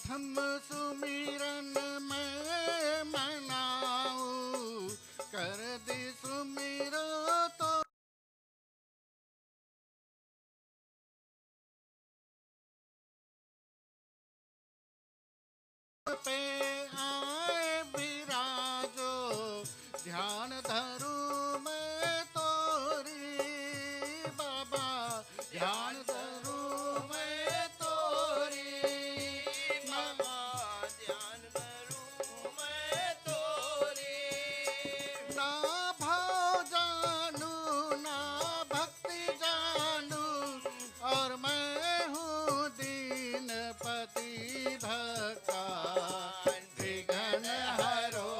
प्रथम सुमिरन में मनाऊं, कर दी सुमिरो तो पे आए विराजो, ध्यान धरूं मैं तोरी बाबा, ध्यान धरूं मैं तोरी बाबा, ध्यान धरूं मैं तोरी। ना भाव जानू ना भक्ति जानू, और मैं हूँ दीनपति भक्ता, विघ्न हरो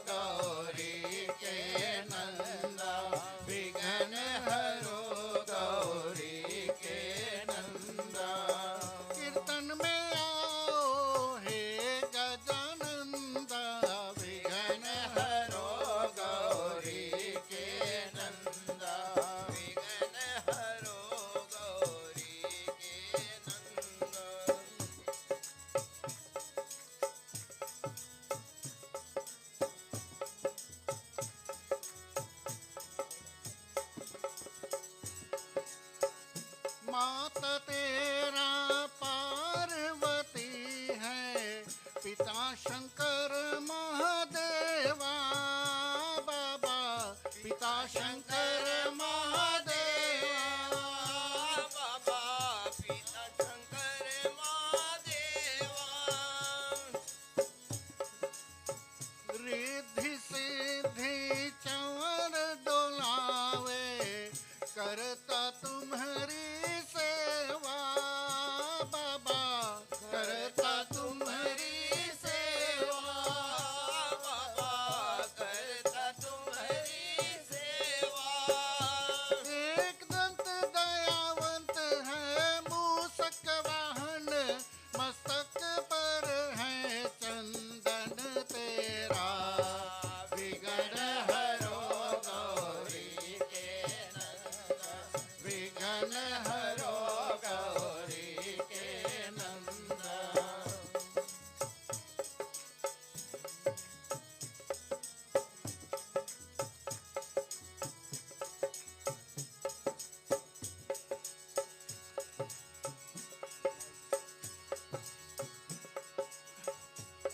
गौरी के नंदा, विघ्न हरो गौरी के नंदा। कीर्तन में आओ हे गजानंदा, विघ्न हरो गौरी के नंदा, विघ्न हरो गौरी के नंदा। मात तेरा पार्वती है, पिता शंकर महादेवा बाबा, पिता शंकर महादेवा बाबा, पिता शंकर महादेवा। रिद्धि सिद्धि चंवर डोलावे, करता तुम्हारी सेवा बाबा, करता तुम्हारी सेवा बाबा, करता तुम्हारी सेवा। एक दंत दयावंत है मूषक वाहन, मस्तक पर है चंदन तेरा, विघ्न हरो गौरी के नंदा, विघ्न हरो गौरी के नंदा।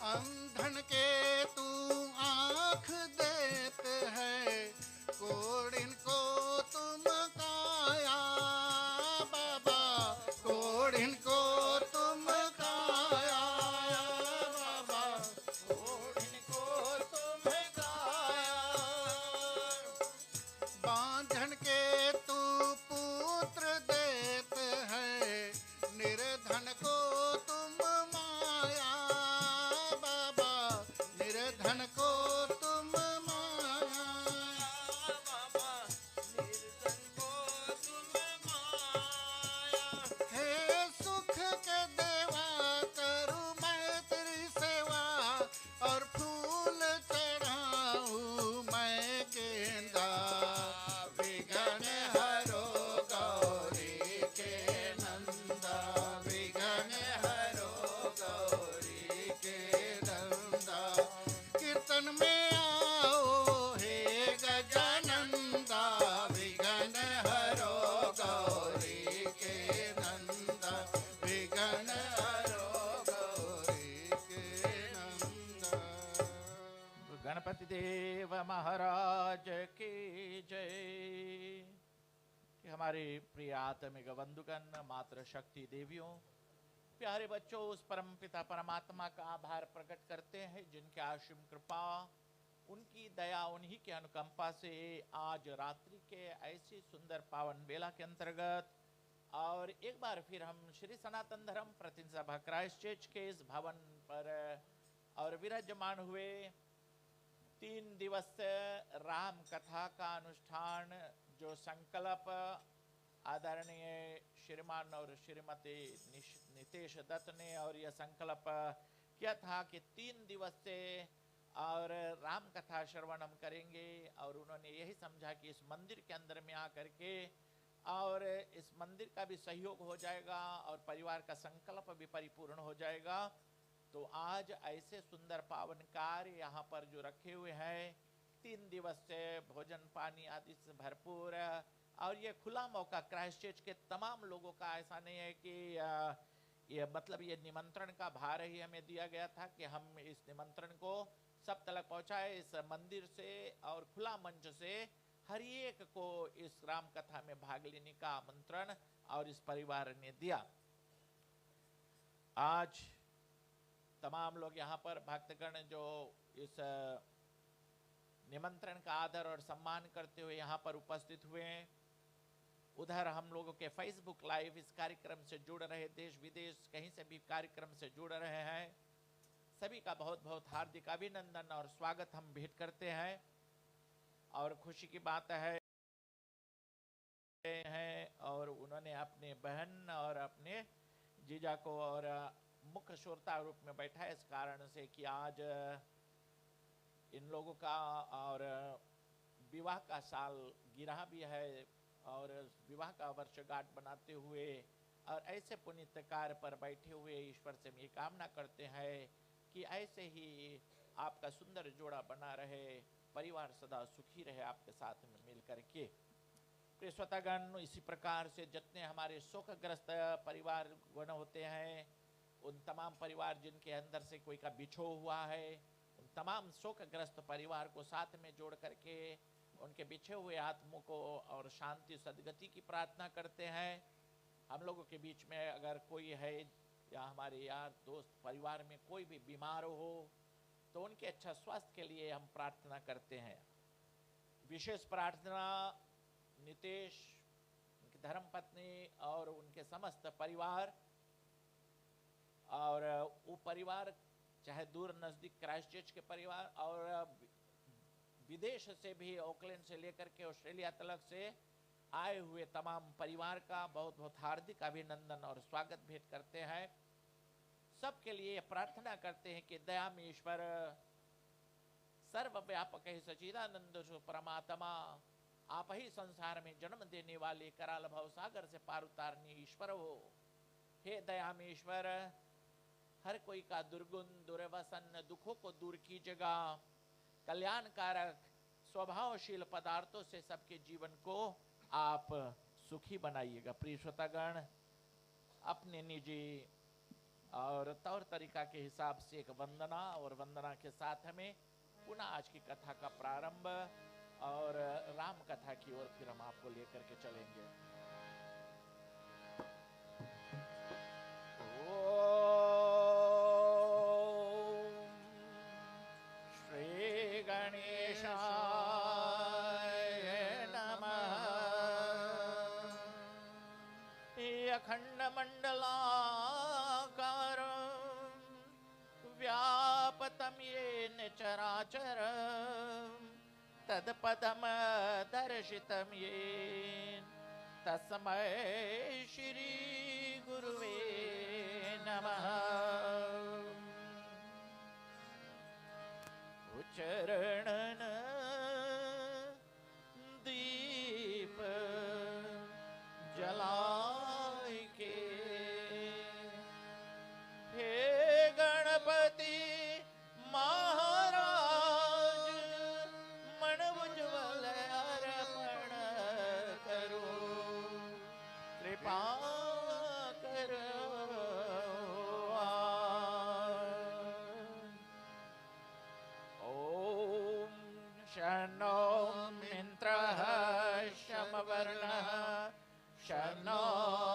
अंधन के तू आँख देते है, कोड़िन को तुम काया बाबा, कोड़िन को तुम काया बाबा, कोड़िन को तुम काया। बांझन के तू पुत्र देते है, निर्धन को तुम माया बाबा, निर्धन को तुम माया बाबा, निर्धन को तुम माया। हे सुख के देवा करूं मैं तेरी सेवा, और फूल चढ़ाऊं मैं गेंदा, विघ्न हरो गौरी के नंदा, विघ्न हरो गौरी के नंदा। कीर्तन में आओ हे गजानंदा, विघ्न हरो गौरी के नंदा, विघ्न हरो गौरी के नंदा। गणपति देव महाराज की जय। कि हमारे प्रिय आत्मिक बंधुगण, मातृ शक्ति देवियों, प्यारे बच्चों, उस परम पिता परमात्मा का आभार प्रकट करते हैं जिनकी असीम कृपा, उनकी दया, उन्हीं के अनुकंपा से आज रात्रि के ऐसी सुंदर पावन बेला के अंतर्गत और एक बार फिर हम श्री सनातन धर्म प्रतिनिधि सभा क्राइस्ट चर्च के इस भवन पर और विराजमान हुए 3 दिवसीय राम कथा का अनुष्ठान, जो संकल्प आदरणीय श्रीमान और श्रीमती नितेश दत्त ने और यह संकल्प किया था कि 3 दिवसीय और राम कथा श्रवण हम करेंगे। और उन्होंने यही समझा कि इस मंदिर के अंदर में आकर के और इस मंदिर का भी सहयोग हो जाएगा और परिवार का संकल्प भी परिपूर्ण हो जाएगा। तो आज ऐसे सुंदर पावन कार्य यहाँ पर जो रखे हुए हैं, 3 दिवस से भोजन पानी आदि से भरपूर, और ये खुला मौका क्राइस्ट चर्च के तमाम लोगों का, ऐसा नहीं है कि ये मतलब ये निमंत्रण का भार ही हमें दिया गया था कि हम इस निमंत्रण को सब तक पहुंचाए। इस मंदिर से और खुला मंच से हर एक को इस राम कथा में भाग लेने का आमंत्रण और इस परिवार ने दिया। आज तमाम लोग यहाँ पर भक्तगण जो इस निमंत्रण का आदर और सम्मान करते हुए यहाँ पर उपस्थित हुए हैं, उधर हम लोगों के फेसबुक लाइव इस कार्यक्रम से जुड़ रहे, देश विदेश कहीं से भी कार्यक्रम से जुड़ रहे हैं, सभी का बहुत बहुत हार्दिक अभिनंदन और स्वागत हम भेंट करते हैं। और खुशी की बात है और उन्होंने अपने बहन और अपने जीजा को और मुख्य श्रोता रूप में बैठा है, इस कारण से कि आज इन लोगों का और विवाह का साल गिरहा भी है और विवाह का वर्षगांठ बनाते हुए और ऐसे पुनीत कार्य पर बैठे हुए ईश्वर से हम ये कामना करते हैं कि ऐसे ही आपका सुंदर जोड़ा बना रहे, परिवार सदा सुखी रहे आपके साथ में मिल करके। प्रिय श्रोतागण, इसी प्रकार से जितने हमारे शोकग्रस्त परिवार गण होते हैं, उन तमाम परिवार जिनके अंदर से कोई का बिछो हुआ है, उन तमाम शोकग्रस्त परिवार को साथ में जोड़ करके उनके बिछे हुए आत्मों को और शांति सद्गति की प्रार्थना करते हैं। हम लोगों के बीच में अगर कोई है या हमारे यार दोस्त परिवार में कोई भी बीमार हो तो उनके अच्छा स्वास्थ्य के लिए हम प्रार्थना करते हैं। विशेष प्रार्थना नितेश, उनकी धर्मपत्नी और उनके समस्त परिवार, और वो परिवार चाहे दूर नज़दीक क्राइस्ट चर्च के परिवार और विदेश से भी, ऑकलैंड से लेकर के ऑस्ट्रेलिया तक से आए हुए तमाम परिवार का बहुत बहुत हार्दिक अभिनंदन और स्वागत भेंट करते हैं। सबके लिए प्रार्थना करते हैं कि दया में ईश्वर सर्वव्यापक है सच्चिदानंद परमात्मा, आप ही संसार में जन्म देने वाले, कराल भव सागर से पार उतारने ईश्वर हो। हे दया में ईश्वर, हर कोई का दुर्गुण दुर्व्यसन दुखों को दूर कीजिएगा, कल्याणकारक स्वभावशील पदार्थों से सबके जीवन को आप सुखी बनाइएगा। प्रिय श्रोतागण, अपने निजी और तौर तरीका के हिसाब से एक वंदना और वंदना के साथ हमें पुनः आज की कथा का प्रारंभ और राम कथा की ओर फिर हम आपको लेकर के चलेंगे। श्री गणेशाय नमः। अखंड मंडलाकारं व्यापतं येन चराचरं तत्पदं दर्शितं येन तस्मै श्री गुरुवे नमः। उच्चरणन दीप जलाय के, हे गणपति महाराज मन उज्ज्वल अर्पण करो, कृपा करो। ओम शनो मित्रः शमवर्णः शनो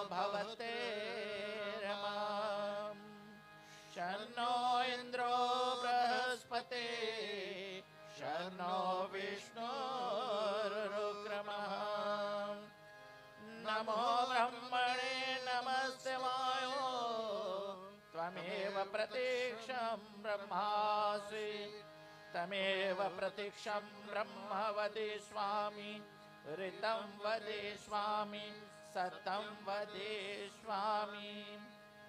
भवते रमाम, शनो इंद्रो बृहस्पते शनो विष्णुरुक्रमः। नमो ब्रह्मणे नमस्तेवाय, त्वमेव प्रत्यक्षं ब्रह्मासि, तमेव प्रत्यक्षं ब्रह्म वदेष्यामि, ऋतं वदेष्यामि, सतं वदेष्यामि।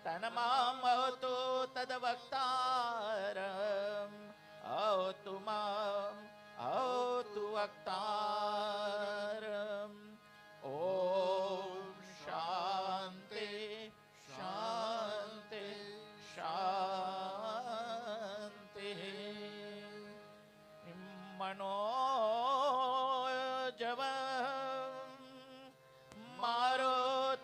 तन्मामवतु तद्वक्तारम्, अवतु माम् अवतु वक्तारम्। ओम शांति शांति शांति। मारुततुल्यवेगं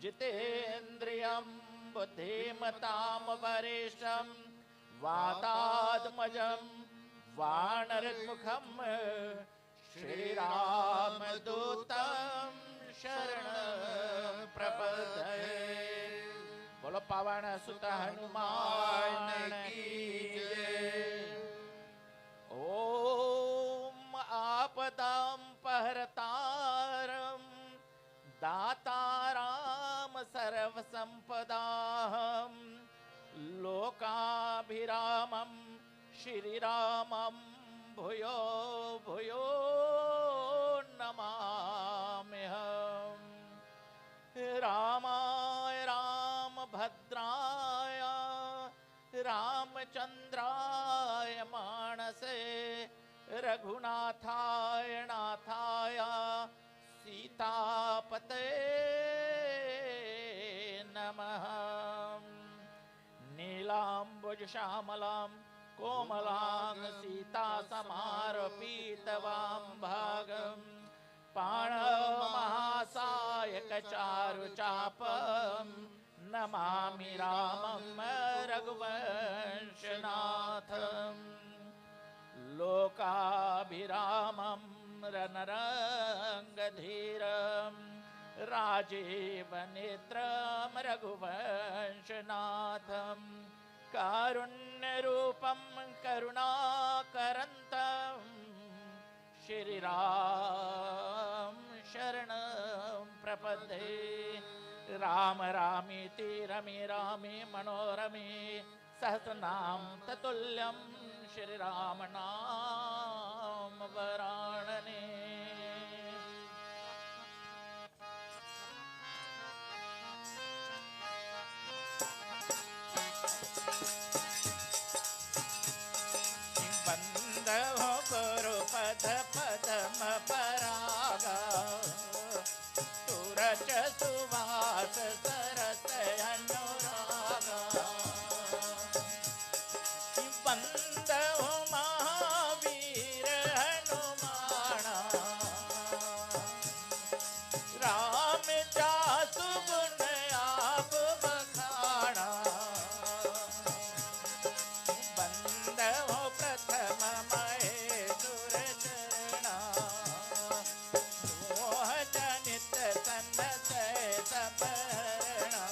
जितेन्द्रियं बुद्धिमतां वरिष्ठं वातात्मजं वानरमुखं श्रीरामदूतं शरणं प्रपद्ये। बोलो पावन सुत हनुमान की जय। ओम आपदां पहरतारं दाताराम सर्वसंपदां लोकाभिरामं श्रीरामं भूयो भूयो नमाम्यहम्। रामाय रामभद्राय रामचन्द्राय मानसे रघुनाथाय नाथाय सीतापते नमः। नीलाम्बुज श्यामलां कोमलां सीतासमारोपितवां पाणमहासायकचारुचापं नमामि रामं रघुवंशनाथम्। लोकाभिरामं रणरङ्गधीरं राजीवनेत्रं रघुवंशनाथं कारुण्यरूपं करुणाकरन्तं श्रीराम शरणं प्रपद्ये। राम रामेति रमे रामे मनोरमे सहस्रनाम ततुल्यं श्रीराम नाम वराणने। बंदो गुरुपद पदम परागा सुरज सुवास सरस अनुरागा। बंदो महावीर हनुमाना राम जासु गुण आप बखाना। बंदो प्रथम महेश्वर चरणा मोह जनित सन सबरणा।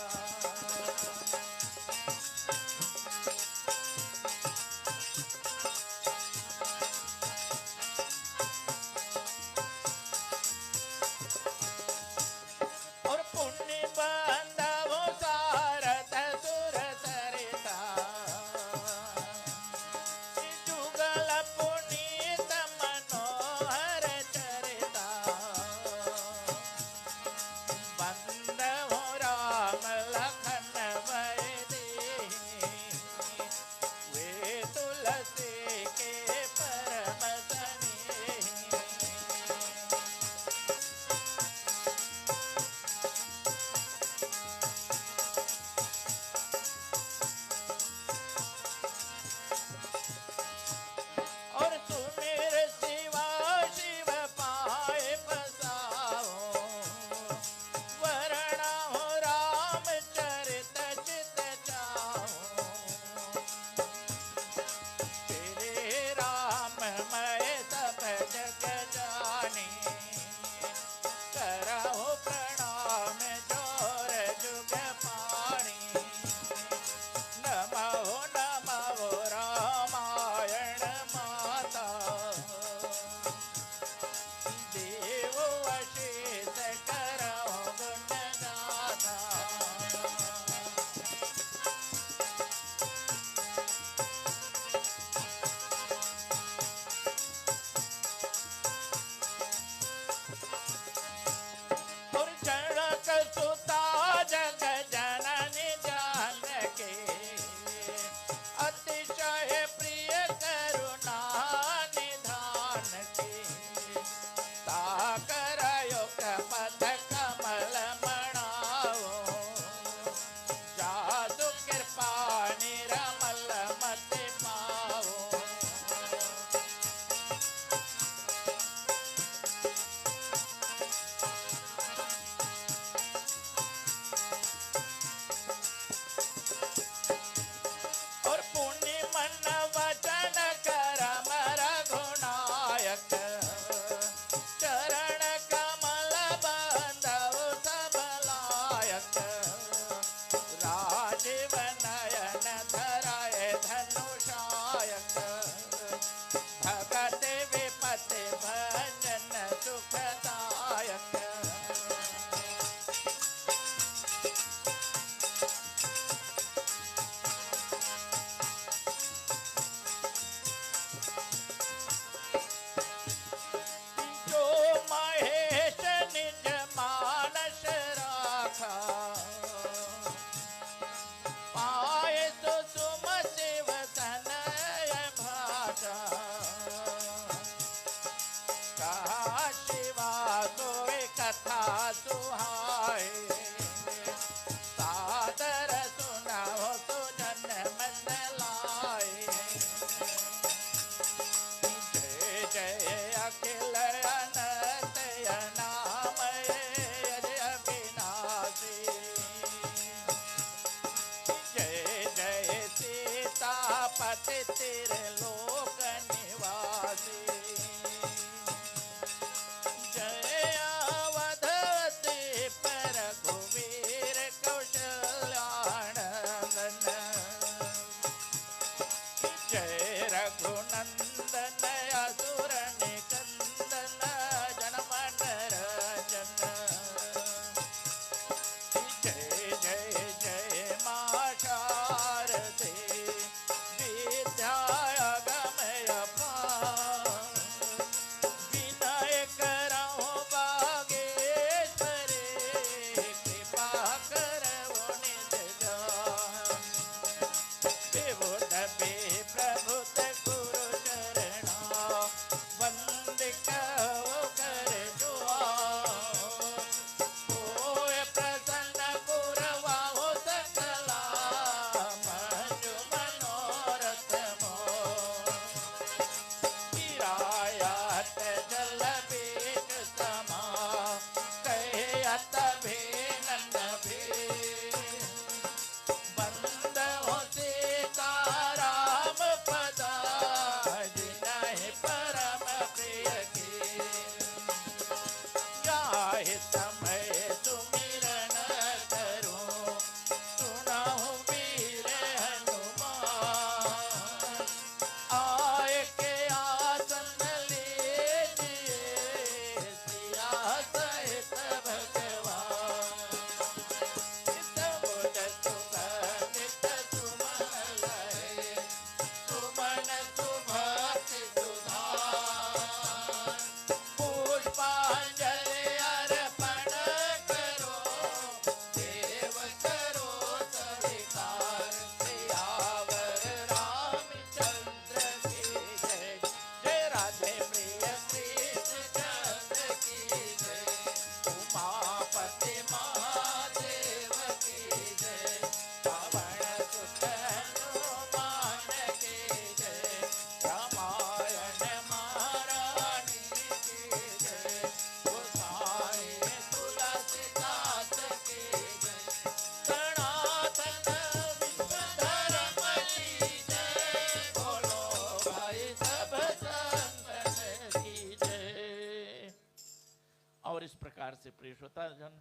प्रकार से प्रिय श्रोता जन,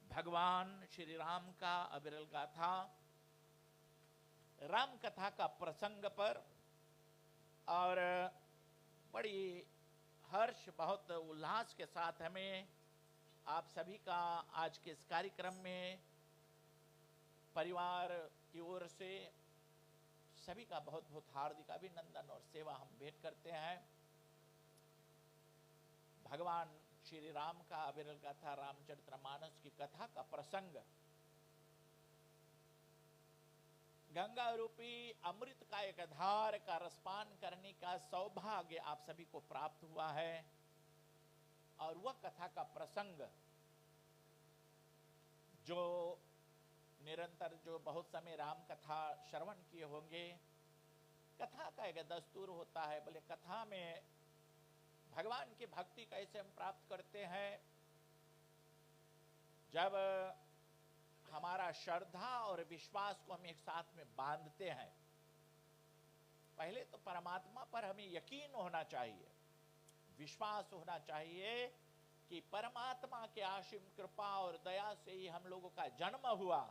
भगवान श्री राम का अविरल गाथा, राम कथा का प्रसंग पर और बड़ी हर्ष, बहुत उल्लास के साथ हमें आप सभी का आज के इस कार्यक्रम में परिवार की ओर से सभी का बहुत बहुत हार्दिक अभिनंदन और सेवा हम भेंट करते हैं। भगवान श्री राम का अविरल गाथा रामचरितमानस की कथा का प्रसंग, गंगा रूपी अमृत का एक धार का रसपान करने का सौभाग्य आप सभी को प्राप्त हुआ है। और वह कथा का प्रसंग जो निरंतर, जो बहुत समय राम कथा श्रवण किए होंगे, कथा का एक दस्तूर होता है। बोले कथा में भगवान की भक्ति कैसे हम प्राप्त करते हैं, जब हमारा श्रद्धा और विश्वास को हम एक साथ में बांधते हैं। पहले तो परमात्मा पर हमें यकीन होना चाहिए, विश्वास होना चाहिए कि परमात्मा के असीम कृपा और दया से ही हम लोगों का जन्म हुआ,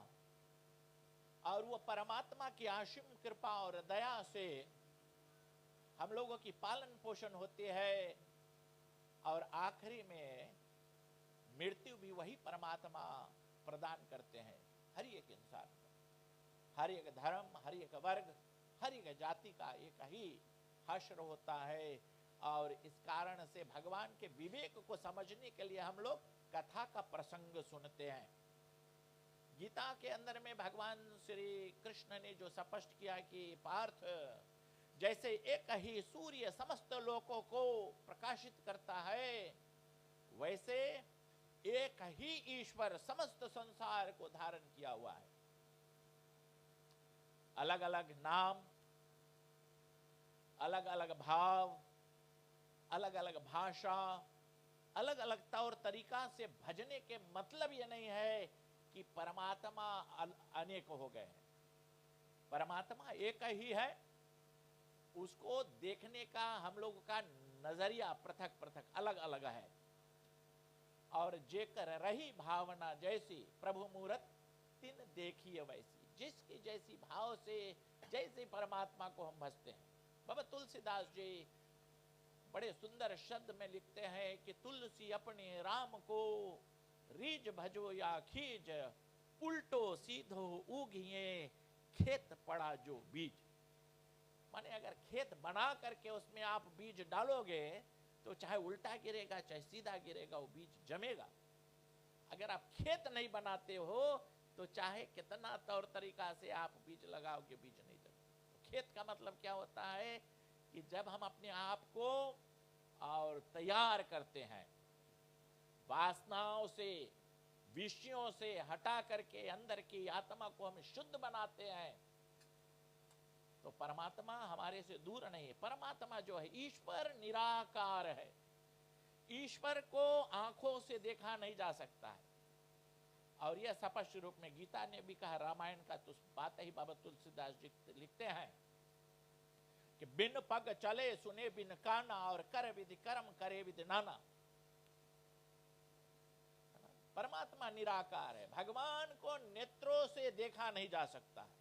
और वो परमात्मा की असीम कृपा और दया से हम लोगों की पालन पोषण होती है, और आखिरी में मृत्यु भी वही परमात्मा प्रदान करते हैं हर एक इंसान को। हर एक धर्म, हर एक वर्ग, हर एक जाति का एक ही हश्र होता है। और इस कारण से भगवान के विवेक को समझने के लिए हम लोग कथा का प्रसंग सुनते हैं। गीता के अंदर में भगवान श्री कृष्ण ने जो स्पष्ट किया कि पार्थ, जैसे एक ही सूर्य समस्त लोकों को प्रकाशित करता है, वैसे एक ही ईश्वर समस्त संसार को धारण किया हुआ है। अलग अलग नाम, अलग अलग भाव, अलग अलग भाषा, अलग अलग तौर तरीका से भजने के मतलब ये नहीं है कि परमात्मा अनेक हो गए हैं। परमात्मा एक ही है, उसको देखने का हम लोग का नजरिया पृथक पृथक अलग अलग है। और जेकर रही भावना जैसी प्रभु मूरत तिन देखिए वैसी, जिसकी जैसी भाव से जैसे परमात्मा को हम भजते हैं। बाबा तुलसीदास जी बड़े सुंदर शब्द में लिखते हैं कि तुलसी अपने राम को रीज भजो या खीज, उल्टो सीधो उगिए खेत पड़ा जो बीज। माने अगर खेत बना करके उसमें आप बीज डालोगे तो चाहे उल्टा गिरेगा चाहे सीधा गिरेगा, वो बीज जमेगा। अगर आप खेत नहीं बनाते हो तो चाहे कितना तौर तरीका से आप बीज लगाओगे, बीज नहीं जमेगा। तो खेत का मतलब क्या होता है कि जब हम अपने आप को और तैयार करते हैं, वासनाओं से, विषयों से हटा करके अंदर की आत्मा को हम शुद्ध बनाते हैं, तो परमात्मा हमारे से दूर नहीं है। परमात्मा जो है ईश्वर निराकार है। ईश्वर को आंखों से देखा नहीं जा सकता है, और यह स्पष्ट रूप में गीता ने भी कहा। रामायण का तो बात ही बाबा तुलसीदास जी लिखते हैं कि बिन पग चले सुने बिन काना, और कर विधि कर्म करे विधि नाना। परमात्मा निराकार है, भगवान को नेत्रों से देखा नहीं जा सकता है।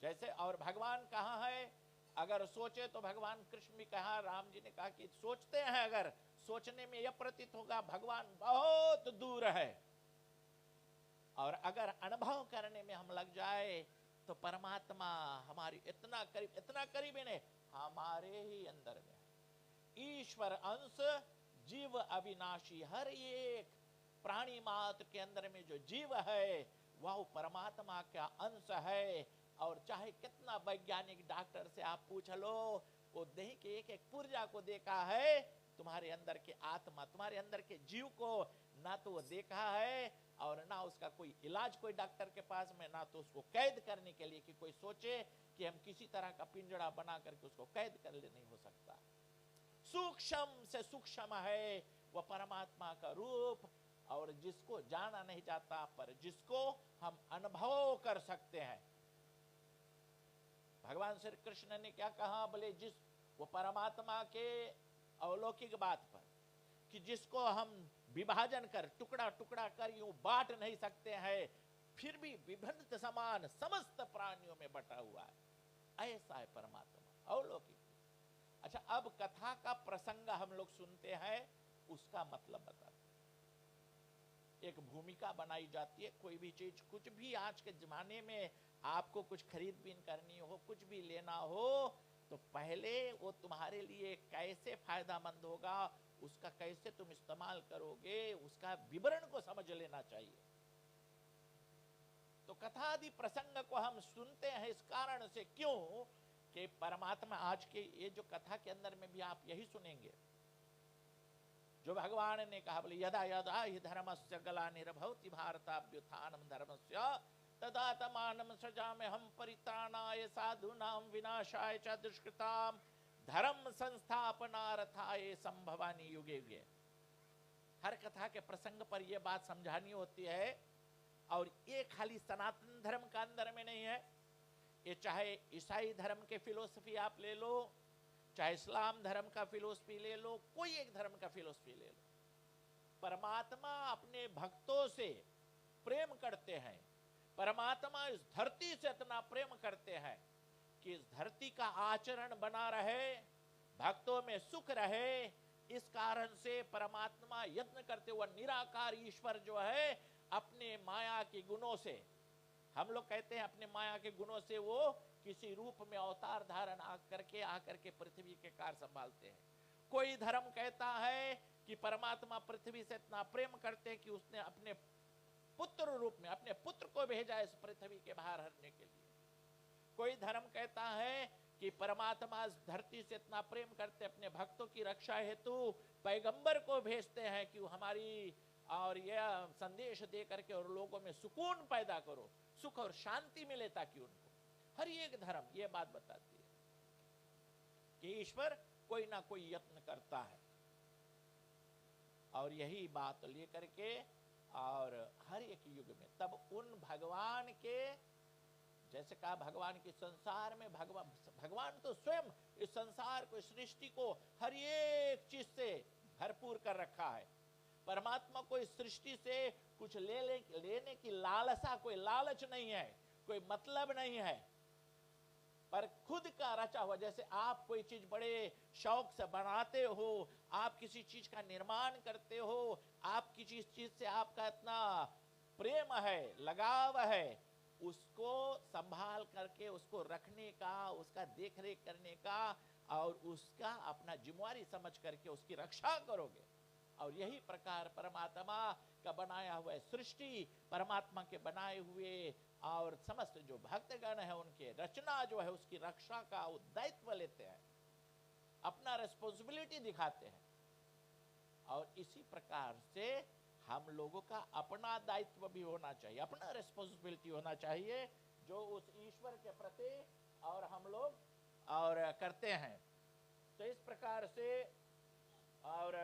जैसे और भगवान कहाँ है, अगर सोचे तो भगवान कृष्ण भी कहा, राम जी ने कहा कि सोचते हैं, अगर सोचने में यह प्रतीत होगा भगवान बहुत दूर है, और अगर अनुभव करने में हम लग जाए तो परमात्मा हमारी इतना करीब है, हमारे ही अंदर में है। ईश्वर अंश जीव अविनाशी, हर एक प्राणी मात्र के अंदर में जो जीव है वह परमात्मा का अंश है। और चाहे कितना वैज्ञानिक डॉक्टर से आप पूछ लो, वो देह के एक एक पुर्जा को देखा है, तुम्हारे अंदर के आत्मा, तुम्हारे अंदर के जीव को ना तो वो देखा है, और ना उसका कोई इलाज कोई डॉक्टर के पास में, ना तो उसको कैद करने के लिए कि कोई सोचे कि हम किसी तरह का पिंजड़ा बना करके उसको कैद कर ले, नहीं हो सकता। सूक्ष्म से सूक्ष्म है वह परमात्मा का रूप, और जिसको जाना नहीं जाता, पर जिसको हम अनुभव कर सकते हैं। भगवान श्री कृष्ण ने क्या कहा, बोले जिस वो परमात्मा के अलौकिक बात पर कि जिसको हम विभाजन कर टुकड़ा टुकड़ा कर यूं बांट नहीं सकते हैं, फिर भी विभिन्न समान समस्त प्राणियों में बटा हुआ है, ऐसा है परमात्मा, अलौकिक। अच्छा, अब कथा का प्रसंग हम लोग सुनते हैं, उसका मतलब बताते हैं। एक भूमिका बनाई जाती है, कोई भी चीज, कुछ भी आज के जमाने में आपको कुछ खरीद बीन करनी हो, कुछ भी लेना हो, तो पहले वो तुम्हारे लिए कैसे फायदामंद होगा, उसका कैसे तुम इस्तेमाल करोगे, उसका विवरण को समझ लेना चाहिए। तो कथादि प्रसंग को हम सुनते हैं इस कारण से, क्यों कि परमात्मा, आज के ये जो कथा के अंदर में भी आप यही सुनेंगे, जो भगवान ने कहा, बोले यदा यदा हि धर्मस्य ग्लानिर्भवति भारताभ्युत्थानं धर्मस्य तदात्मानं सृजाम्यहं परित्राणाय साधूनां विनाशाय च दुष्कृतां धर्म संस्थापनार्थाय संभवामि युगे युगे। हर कथा के प्रसंग पर यह बात समझानी होती है, और ये खाली सनातन धर्म का अंदर में नहीं है, ये चाहे ईसाई धर्म के फिलोसफी आप ले लो, चाहे इस्लाम धर्म का फिलोसफी ले लो, कोई एक धर्म का फिलोसफी ले लो, परमात्मा अपने भक्तों से प्रेम करते हैं। परमात्मा इस धरती से इतना प्रेम करते हैं कि इस धरती का आचरण बना रहे, भक्तों में सुख रहे। इस कारण से परमात्मा यत्न करते हुए, निराकार ईश्वर जो है अपने माया के गुणों से, हम लोग कहते हैं अपने माया के गुणों से वो किसी रूप में अवतार धारण आकर के पृथ्वी के कार्य संभालते हैं। कोई धर्म कहता है कि परमात्मा पृथ्वी से इतना प्रेम करते हैं कि उसने अपने पुत्र रूप में अपने पुत्र को भेजा इस पृथ्वी के बाहर हरने के लिए। कोई धर्म कहता है कि परमात्मा इस धरती से इतना प्रेम करते, अपने भक्तों की रक्षा हेतु पैगंबर को भेजते हैं कि हमारी और यह संदेश दे करके और लोगों में सुकून पैदा करो, सुख और शांति मिले, ताकि उनको, हर एक धर्म ये बात बताती है कि ईश्वर कोई ना कोई यत्न करता है, और यही बात लेकर के और हर एक युग में तब उन भगवान के, जैसे कहा भगवान के संसार में, भगवान तो स्वयं इस संसार को, सृष्टि को हर एक चीज से भरपूर कर रखा है। परमात्मा को इस सृष्टि से कुछ लेने की लालसा, कोई लालच नहीं है, कोई मतलब नहीं है, पर खुद का रचा हुआ, जैसे आप कोई चीज बड़े शौक से बनाते हो, आप किसी चीज का निर्माण करते हो, आप किसी चीज से आपका इतना प्रेम है, लगाव है, उसको संभाल करके उसको रखने का, उसका देखरेख करने का, और उसका अपना जिम्मेवारी समझ करके उसकी रक्षा करोगे। और यही प्रकार परमात्मा का बनाया हुआ सृष्टि, परमात्मा के बनाए हुए और समस्त जो भक्तगण है उनके रचना जो है उसकी रक्षा का दायित्व लेते हैं, अपना रिस्पॉन्सिबिलिटी दिखाते हैं। और इसी प्रकार से हम लोगों का अपना दायित्व भी होना चाहिए, अपना रिस्पॉन्सिबिलिटी होना चाहिए, जो उस ईश्वर के प्रति और हम लोग और करते हैं। तो इस प्रकार से और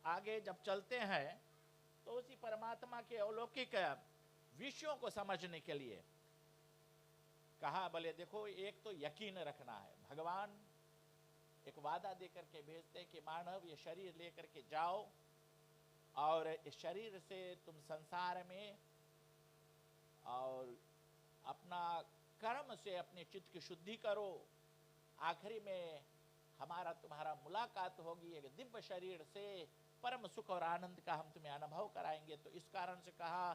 आगे जब चलते हैं तो उसी परमात्मा के अलौकिक विषयों को समझने के लिए कहा, बोले देखो, एक तो यकीन रखना है। भगवान एक वादा देकर के भेजते हैं कि मानव ये शरीर लेकर के जाओ, और इस शरीर से तुम संसार में और अपना कर्म से अपने चित्त की शुद्धि करो, आखिरी में हमारा तुम्हारा मुलाकात होगी एक दिव्य शरीर से, परम सुख और आनंद का हम तुम्हें अनुभव कराएंगे। तो इस कारण से कहा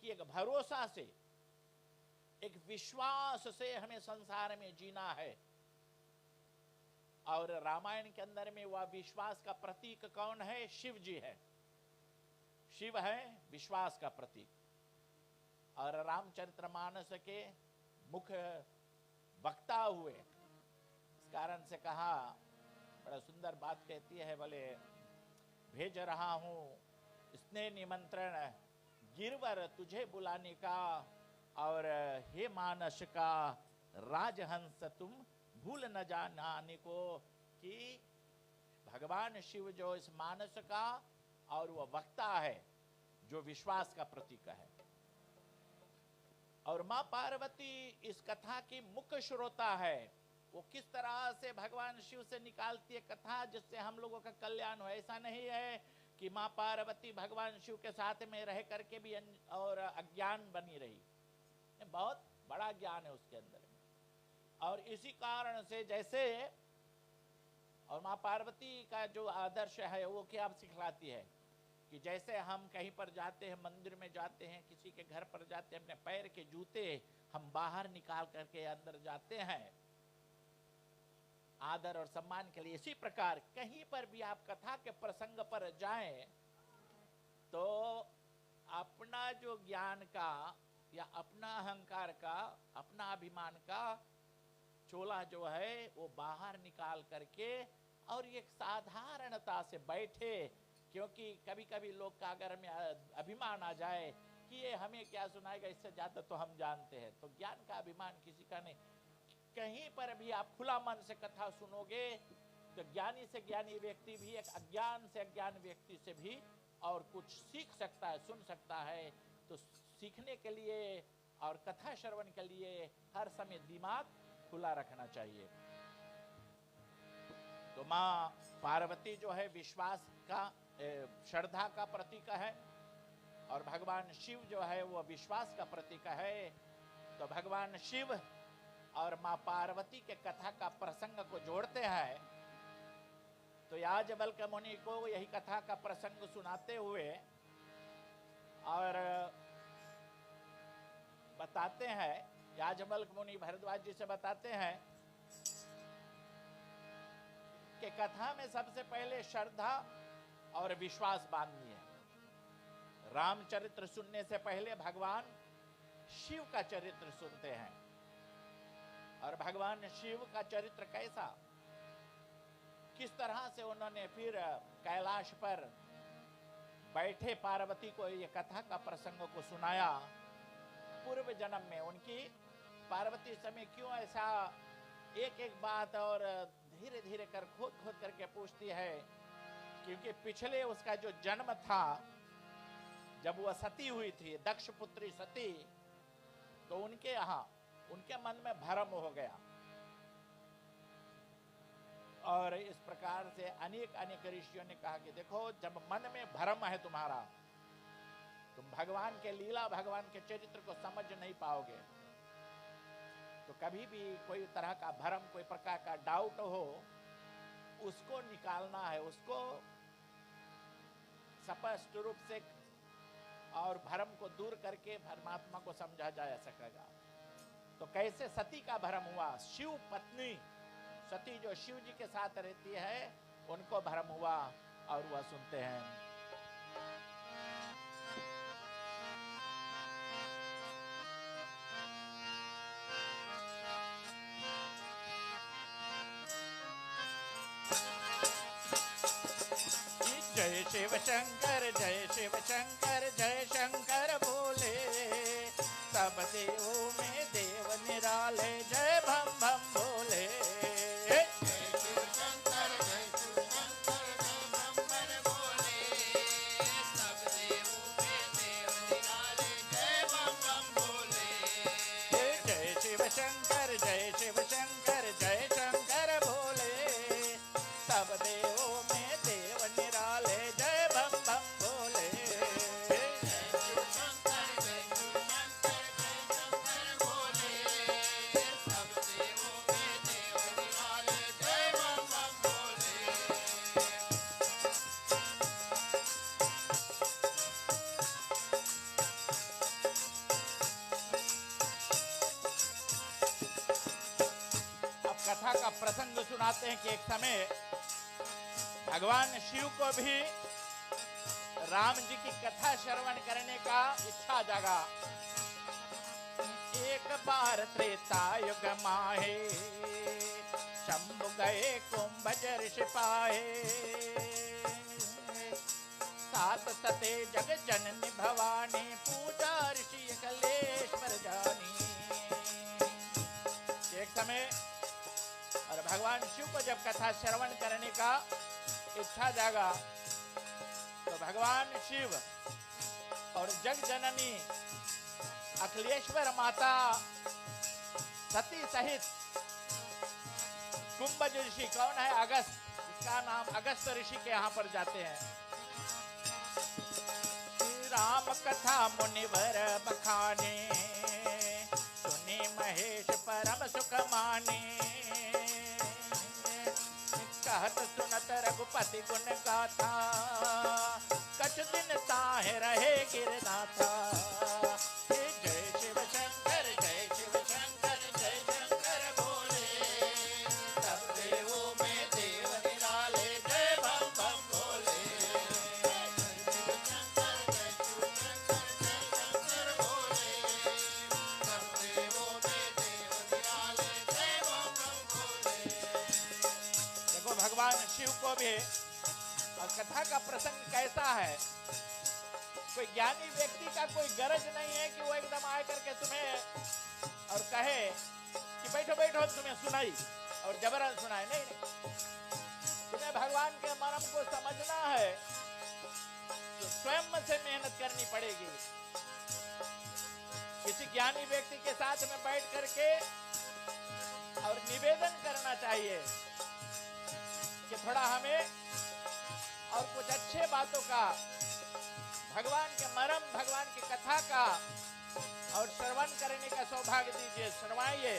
कि एक भरोसा से, एक विश्वास से हमें संसार में जीना है। और रामायण के अंदर में वह विश्वास का प्रतीक कौन है? शिव जी है। शिव है विश्वास का प्रतीक। और रामचरितमानस के मुख्य वक्ता हुए, इस कारण से कहा, बड़ा सुंदर बात कहती है, बोले भेज रहा हूं स्नेह निमंत्रण गिरवर तुझे बुलाने का, और हे मानस का राजहंस तुम भूल न जाने को। कि भगवान शिव जो इस मानस का और वह वक्ता है, जो विश्वास का प्रतीक है, और मां पार्वती इस कथा की मुख्य श्रोता है। वो किस तरह से भगवान शिव से निकालती है कथा जिससे हम लोगों का कल्याण हो। ऐसा नहीं है कि माँ पार्वती भगवान शिव के साथ में रह करके भी और अज्ञान बनी रही, बहुत बड़ा ज्ञान है उसके अंदर में। और इसी कारण से जैसे, और माँ पार्वती का जो आदर्श है वो क्या सिखलाती है कि जैसे हम कहीं पर जाते हैं, मंदिर में जाते हैं, किसी के घर पर जाते हैं, अपने पैर के जूते हम बाहर निकाल करके अंदर जाते हैं आदर और सम्मान के लिए, इसी प्रकार कहीं पर भी आप कथा के प्रसंग पर जाएं तो अपना जो ज्ञान का या अपना अहंकार का, अपना अभिमान का चोला जो है वो बाहर निकाल करके और एक साधारणता से बैठे, क्योंकि कभी कभी लोग का अगर में अभिमान आ जाए कि ये हमें क्या सुनाएगा, इससे ज्यादा तो हम जानते हैं, तो ज्ञान का अभिमान किसी का नहीं। कहीं पर भी आप खुला मन से कथा सुनोगे तो ज्ञानी से ज्ञानी व्यक्ति भी एक अज्ञान से अज्ञान व्यक्ति से भी और कुछ सीख सकता है, सुन सकता है। तो सीखने के लिए और कथा श्रवण के लिए हर समय दिमाग खुला रखना चाहिए। तो माँ पार्वती जो है विश्वास का, श्रद्धा का प्रतीक है, और भगवान शिव जो है वो विश्वास का प्रतीक है। तो भगवान शिव और माँ पार्वती के कथा का प्रसंग को जोड़ते हैं। तो याज्ञवल्क्य मुनि को यही कथा का प्रसंग सुनाते हुए और बताते हैं, याज्ञवल्क्य मुनि भरद्वाज जी से बताते हैं कि कथा में सबसे पहले श्रद्धा और विश्वास बांधनी है। रामचरित्र सुनने से पहले भगवान शिव का चरित्र सुनते हैं। और भगवान शिव का चरित्र कैसा, किस तरह से उन्होंने फिर कैलाश पर बैठे पार्वती को ये कथा का प्रसंग को सुनाया। पूर्व जन्म में उनकी पार्वती समय क्यों ऐसा एक एक बात और धीरे धीरे कर खोद खोद करके पूछती है, क्योंकि पिछले उसका जो जन्म था जब वह सती हुई थी, दक्ष पुत्री सती, तो उनके यहाँ उनके मन में भ्रम हो गया। और इस प्रकार से अनेक अनेक ऋषियों ने कहा कि देखो, जब मन में भ्रम है तुम्हारा, तुम भगवान के लीला, भगवान के चरित्र को समझ नहीं पाओगे। तो कभी भी कोई तरह का भ्रम, कोई प्रकार का डाउट हो, उसको निकालना है, उसको स्पष्ट रूप से और भ्रम को दूर करके परमात्मा को समझा जा सकेगा। तो कैसे सती का भ्रम हुआ, शिव पत्नी सती जो शिव जी के साथ रहती है उनको भ्रम हुआ, और वह सुनते हैं। जय शिव शंकर, जय शिव शंकर, जय शंकर बोले, सब देवों में देव निराले, जय भम भम बोले। जय शिव शंकर, जय शिव शंकर, जय भंवर बोले, सब देवों में देव निराले, जय भम भम बोले। जय शिव शंकर, जय शिव शंकर, जय शंकर बोले, सब देवों में देव निराले, जय भम भम बोले। कथा का प्रसंग सुनाते हैं कि एक समय भगवान शिव को भी राम जी की कथा श्रवण करने का इच्छा जागा। एक बार त्रेता युग माहे, शंभु गए कुंभज ऋषि पाहे, सात सते जग जननी भवानी, पूजा ऋषि कलेश्वर जानी। एक समय और भगवान शिव को जब कथा श्रवण करने का इच्छा जागा तो भगवान शिव और जग जननी अखिलेश्वर माता सती सहित कुंभज ऋषि, कौन है? अगस्त, इसका नाम अगस्त ऋषि के यहाँ पर जाते हैं। राम कथा मुनिवर बखाने, सुनी महेश परम सुख माने। कहत सुनत रघुपति गुण गाथा, कछ दिन ताहे रहे गिरनाथा। जय शिव शंकर जय शिव शंकर जय शंकर भोले, सब देवों में देव निराले जय बम बम भोले। शिव शंकर जय शिव शंकर जय शंकर भोले, सब देवों में देव निराले जय बम बम भोले। देखो भगवान शिव को भी, और कथा का प्रसंग कैसा है, कोई ज्ञानी व्यक्ति का कोई गरज नहीं है कि वो एकदम आए करके तुम्हें और कहे कि बैठो बैठो तुम्हें सुनाई और जबरन सुनाए। नहीं नहीं, तुम्हें भगवान के मर्म को समझना है तो स्वयं से मेहनत करनी पड़ेगी। किसी ज्ञानी व्यक्ति के साथ में बैठ करके और निवेदन करना चाहिए कि थोड़ा हमें और कुछ अच्छे बातों का, भगवान के मर्म, भगवान की कथा का और श्रवण करने का सौभाग्य दीजिए, सुनवाइए।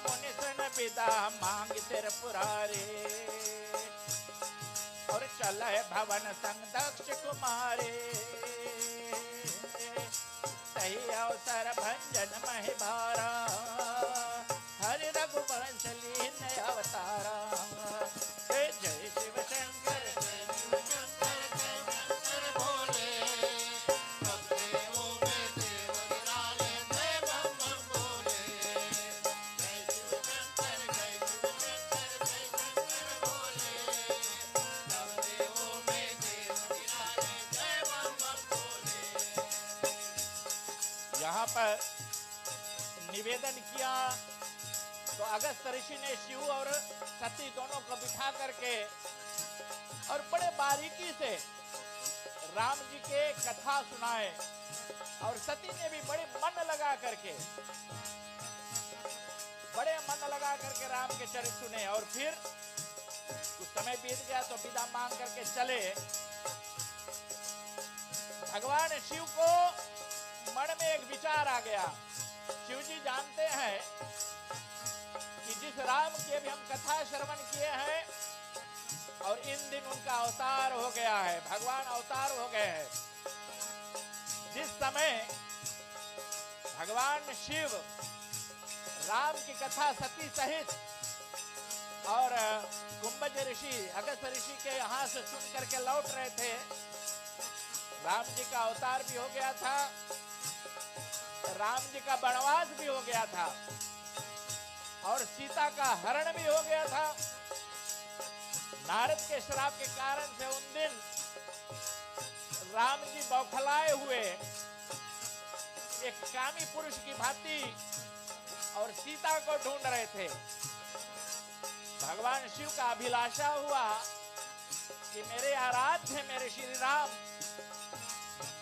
मुनि सन विदा मांग तेर पुरारे, और चले भवन संग दक्ष कुमारे। सही अवसर भंजन महि भारा, हरि रघुवंश लीन अवतारा। जय जय शिव शंकर जय शिव शंकर जय शंकर भोले, सब देवों में देव निराले जय बम बम भोले। जय शिव शंकर जय शिव शंकर जय शंकर भोले, सब देवों में देव निराले जय बम बम भोले। यहाँ पर निवेदन किया तो अगस्त ऋषि ने शिव और सती दोनों को बिठा करके और बड़े बारीकी से राम जी के कथा सुनाए, और सती ने भी बड़े मन लगा करके राम के चरित्र सुने। और फिर कुछ समय बीत गया तो विदा मांग करके चले। भगवान शिव को मन में एक विचार आ गया। शिव जी जानते हैं कि जिस राम की अभी हम कथा श्रवण किए हैं और इन दिन उनका अवतार हो गया है, भगवान अवतार हो गए हैं। जिस समय भगवान शिव राम की कथा सती सहित और कुंभज ऋषि, अगस्त ऋषि के यहाँ से सुन करके लौट रहे थे, राम जी का अवतार भी हो गया था, राम जी का वनवास भी हो गया था और सीता का हरण भी हो गया था। नारद के श्राप के कारण से उन दिन राम जी बौखलाए हुए एक कामी पुरुष की भांति और सीता को ढूंढ रहे थे। भगवान शिव का अभिलाषा हुआ कि मेरे आराध्य मेरे श्री राम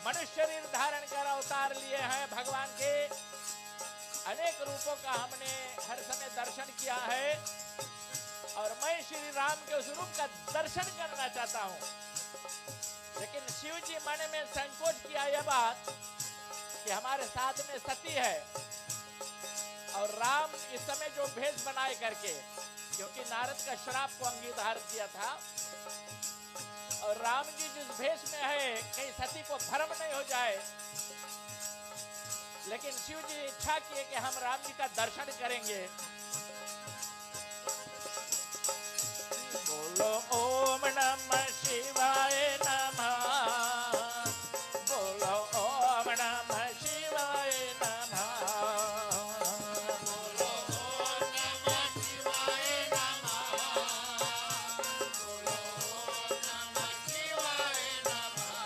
मनुष्य शरीर धारण कर अवतार लिए हैं। भगवान के अनेक रूपों का हमने हर समय दर्शन किया है और मैं श्री राम के उस रूप का दर्शन करना चाहता हूं। लेकिन शिव जी मन में संकोच किया यह बात कि हमारे साथ में सती है और राम इस समय जो भेष बनाए करके, क्योंकि नारद का श्राप को अंगीकार किया था, और राम जी जिस भेष में है कहीं सती को भ्रम नहीं हो जाए। लेकिन शिव जी इच्छा किए कि हम राम जी का दर्शन करेंगे। बोलो ओम नमः शिवाय नमः, बोलो ओम नमः शिवाय नमः, बोलो ओम नमः शिवाय नमः, बोलो ओम नमः शिवाय नमः।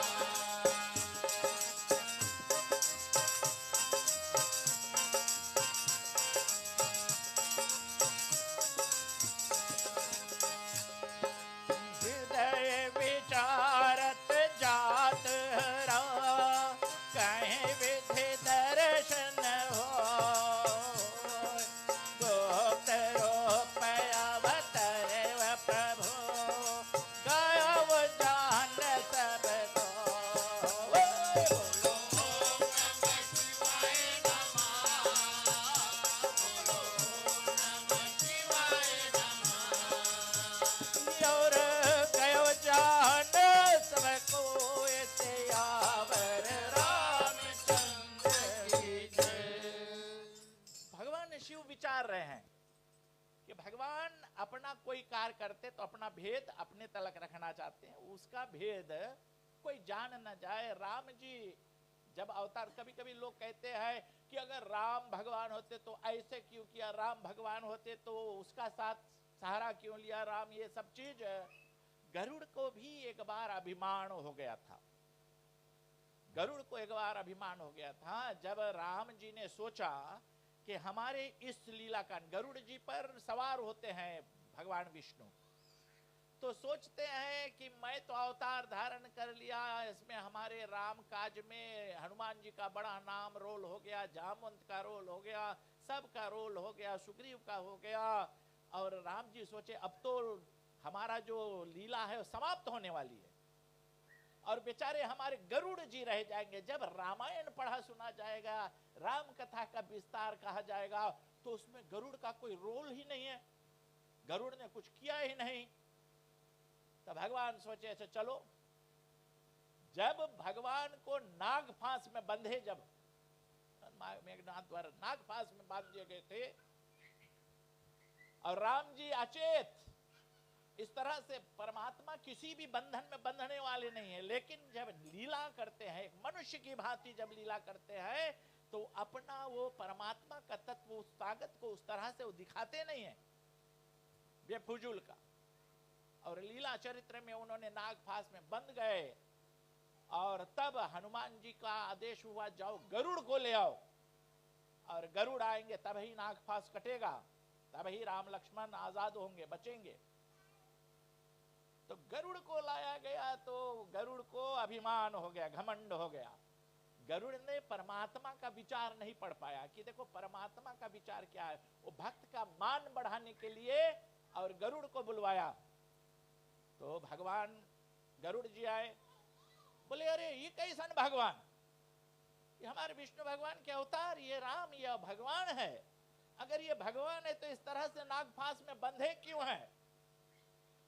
कि भगवान अपना कोई कार्य करते तो अपना भेद अपने तलक रखना चाहते हैं, उसका भेद कोई जान न जाए। राम जी जब अवतार, कभी कभी लोग कहते हैं कि अगर राम भगवान होते तो ऐसे क्यों किया, राम भगवान होते तो उसका साथ सहारा क्यों लिया राम, ये सब चीज। गरुड़ को भी एक बार अभिमान हो गया था, गरुड़ को एक बार अभिमान हो गया था जब राम जी ने सोचा कि हमारे इस लीला का, गरुड़ जी पर सवार होते हैं भगवान विष्णु, तो सोचते हैं कि मैं तो अवतार धारण कर लिया, इसमें हमारे राम काज में हनुमान जी का बड़ा नाम रोल हो गया, जामवंत का रोल हो गया, सबका रोल हो गया, सुग्रीव का हो गया। और राम जी सोचे अब तो हमारा जो लीला है वो समाप्त होने वाली है और बेचारे हमारे गरुड़ जी रह जाएंगे। जब रामायण पढ़ा सुना जाएगा, राम कथा का विस्तार कहा जाएगा, तो उसमें गरुड़ का कोई रोल ही नहीं है, गरुड़ ने कुछ किया ही नहीं। तो भगवान सोचे अच्छा चलो, जब भगवान को नाग फांस में बंधे, जब मेघनाथ द्वारा नाग फांस में बांध दिए गए थे और राम जी अचेत, इस तरह से परमात्मा किसी भी बंधन में बंधने वाले नहीं है, लेकिन जब लीला करते हैं एक मनुष्य की भांति जब लीला करते हैं तो अपना वो परमात्मा का तत्व, उस ताकत को उस तरह से वो दिखाते नहीं है बेफुजूल का। और लीला चरित्र में उन्होंने नाग फांस में बंध गए और तब हनुमान जी का आदेश हुआ जाओ गरुड़ को ले आओ, और गरुड़ आएंगे तब ही नाग फांस कटेगा, तब ही राम लक्ष्मण आजाद होंगे, बचेंगे। तो गरुड़ को लाया गया तो गरुड़ को अभिमान हो गया, घमंड हो गया। गरुड़ ने परमात्मा का विचार नहीं पढ़ पाया कि देखो परमात्मा का विचार क्या है। वो भक्त का मान बढ़ाने के लिए और गरुड़ को बुलवाया, तो भगवान गरुड़ जी आए, बोले अरे ये कैसन भगवान, ये हमारे विष्णु भगवान के अवतार, ये राम, ये भगवान है। अगर ये भगवान है तो इस तरह से नागफांस में बंधे क्यों हैं?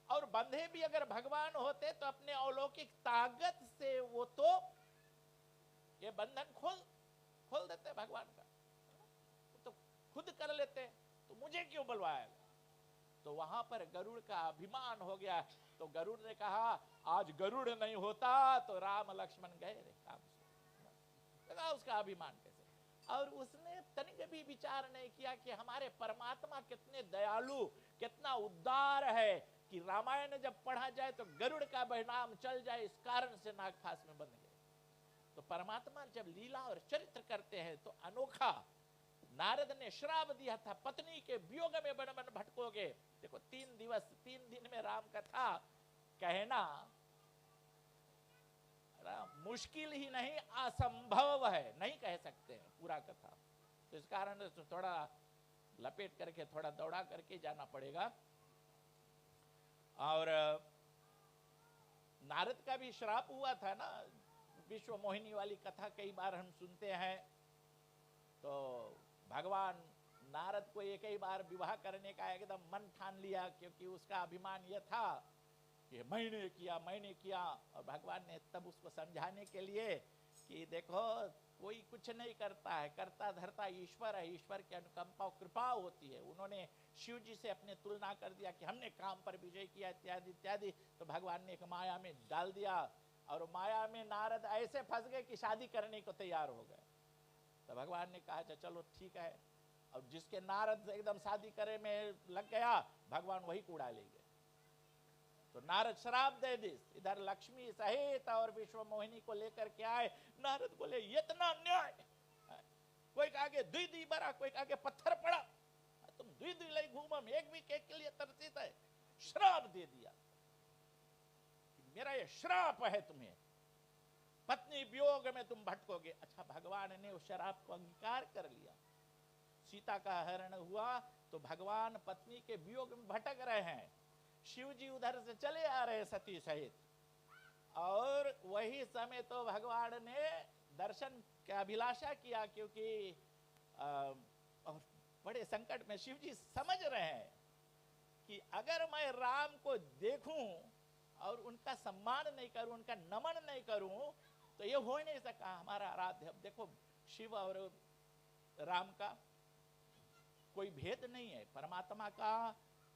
और बंधे भी अगर भगवान होते तो अपने अलौकिक ताकत से वो तो ये बंधन खोल देते भगवान का, तो खुद कर लेते, तो मुझे क्यों बुलवाया? तो वहां पर गरुड़ का अभिमान हो गया। तो गरुड़ ने कहा आज गरुड़ नहीं होता तो राम लक्ष्मण गए रे काम से। लगा उसका अभिमान कैसे। और उसने तनिक भी विचार नहीं किया कि हमारे परमात्मा कितने दयालु, कितना उदार है कि रामायण जब पढ़ा जाए तो गरुड़ का परिणाम चल जाए, इस कारण से नागफांस में बंध गए। तो परमात्मा जब लीला और चरित्र करते हैं तो अनोखा। नारद ने श्राप दिया था पत्नी के वियोग में बन बन भटकोगे। देखो 3 दिन में राम कथा कहना मुश्किल ही नहीं, असंभव है, नहीं कह सकते हैं पूरा कथा। तो इस कारण से थोड़ा लपेट करके, थोड़ा दौड़ा करके जाना पड़ेगा। और नारद का भी श्राप हुआ था ना, विश्व मोहिनी वाली कथा कई बार हम सुनते हैं। तो भगवान नारद को एक ही बार विवाह करने का एकदम मन ठान लिया, क्योंकि उसका अभिमान यह था कि मैंने किया। और भगवान ने तब उसको समझाने के लिए कि देखो कोई कुछ नहीं करता है, करता धरता ईश्वर है, ईश्वर की अनुकंपा और कृपा होती है। उन्होंने शिव जी से अपने तुलना कर दिया कि हमने काम पर विजय किया इत्यादि इत्यादि। तो भगवान ने एक माया में डाल दिया और माया में नारद ऐसे फंस गए कि शादी करने को तैयार हो गए। तो भगवान ने कहा चलो ठीक है। और जिसके नारद एकदम शादी करे में लग गया, भगवान वही कूड़ा ले गए। तो नारद श्राप दे दी, इधर लक्ष्मी सहित और विश्व मोहिनी को लेकर के आए। नारद बोले इतना अन्याय, कोई कहा के दुई बरा, कोई कहा के पत्थर पड़ा, तुम दुई लई घूमम, एक भी केक के लिए तरसीत है। श्राप दे दिया, मेरा ये श्राप है तुम्हें, पत्नी वियोग में तुम भटकोगे। अच्छा, भगवान ने उस श्राप को अंगीकार कर लिया। सीता का हरण हुआ तो भगवान पत्नी के वियोग में भटक रहे हैं, शिव जी उधर से चले आ रहे सती सहित। और वही समय तो भगवान ने दर्शन की अभिलाषा किया, क्योंकि बड़े संकट में शिव जी समझ रहे हैं कि अगर मैं राम को देखूं और उनका सम्मान नहीं करूं, उनका नमन नहीं करूं, तो ये हो ही नहीं सका हमारा आराध्य। अब देखो शिव और राम का कोई भेद नहीं है, परमात्मा परमात्मा का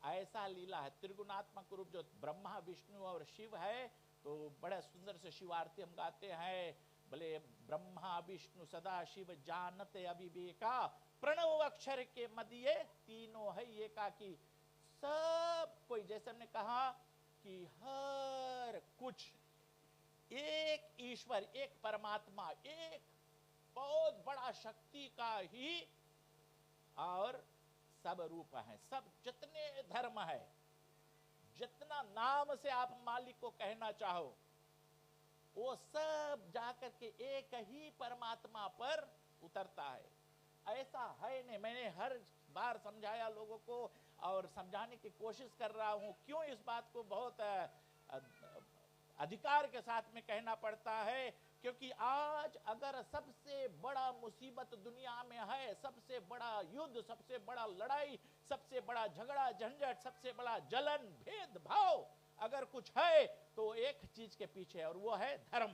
ऐसा लीला है। त्रिगुणात्मक रूप जो ब्रह्मा विष्णु और शिव है, तो बड़े सुंदर से शिव आरती हम गाते हैं। भले ब्रह्मा विष्णु सदा शिव जानते अविवेका, प्रणव अक्षर के मदिये तीनों है एकाकी। सब कोई, जैसे हमने कहा कि हर कुछ एक ईश्वर, एक परमात्मा, एक बहुत बड़ा शक्ति का ही और सब रूप है। सब जितने धर्म है, जितना नाम से आप मालिक को कहना चाहो, वो सब जाकर के एक ही परमात्मा पर उतरता है। ऐसा है नहीं, मैंने हर बार समझाया लोगों को और समझाने की कोशिश कर रहा हूं। क्यों इस बात को बहुत अधिकार के साथ में कहना पड़ता है? क्योंकि आज अगर सबसे बड़ा मुसीबत दुनिया में है, सबसे बड़ा युद्ध, सबसे बड़ा लड़ाई, सबसे बड़ा झगड़ा झंझट, सबसे बड़ा जलन भेदभाव अगर कुछ है तो एक चीज के पीछे है, और वो है धर्म।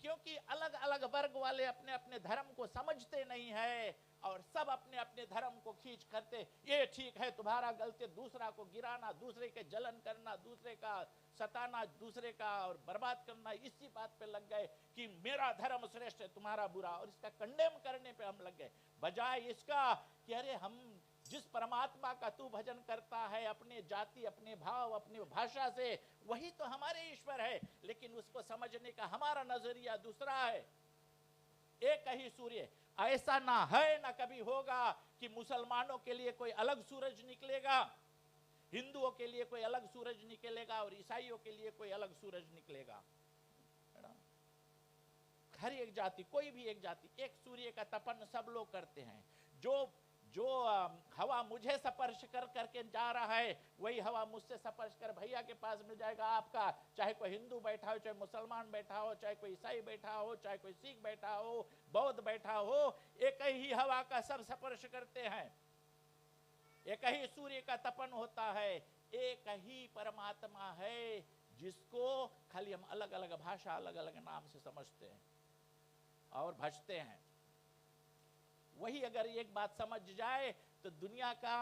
क्योंकि अलग अलग वर्ग वाले अपने अपने धर्म को समझते नहीं है और सब अपने अपने धर्म को खींच करते, ये ठीक है तुम्हारा गलती, दूसरा को गिराना, दूसरे के जलन करना, दूसरे का सताना, दूसरे का और बर्बाद करना, इसी बात पे लग गए कि मेरा धर्म श्रेष्ठ है, तुम्हारा बुरा, और इसका कंडेम करने पे हम लग गए। बजाय इसका कि अरे हम जिस परमात्मा का तू भजन करता है अपने जाति, अपने भाव, अपनी भाषा से, वही तो हमारे ईश्वर है, लेकिन उसको समझने का हमारा नजरिया दूसरा है। एक ही सूर्य, ऐसा ना है ना कभी होगा कि मुसलमानों के लिए कोई अलग सूरज निकलेगा, हिंदुओं के लिए कोई अलग सूरज निकलेगा और ईसाइयों के लिए कोई अलग सूरज निकलेगा। हर एक जाति, कोई भी एक जाति, एक सूर्य का तपन सब लोग करते हैं। जो हवा मुझे स्पर्श कर करके जा रहा है, वही हवा मुझसे स्पर्श कर भैया के पास मिल जाएगा आपका। चाहे कोई हिंदू बैठा हो, चाहे मुसलमान बैठा हो, चाहे कोई ईसाई बैठा हो, चाहे कोई सिख बैठा हो, बौद्ध बैठा हो, एक ही हवा का सब स्पर्श करते हैं। एक ही सूर्य का तपन होता है। एक ही परमात्मा है जिसको खाली हम अलग अलग भाषा, अलग अलग नाम से समझते हैं और भजते हैं। वही अगर एक बात समझ जाए तो दुनिया का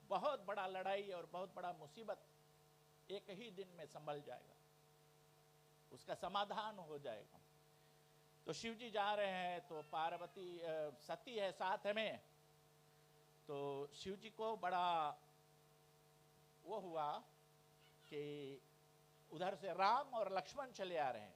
बहुत बड़ा लड़ाई और बहुत बड़ा मुसीबत एक ही दिन में संभल जाएगा, उसका समाधान हो जाएगा। तो शिव जी जा रहे हैं, तो पार्वती सती है साथ में, तो शिव जी को बड़ा वो हुआ कि उधर से राम और लक्ष्मण चले आ रहे हैं,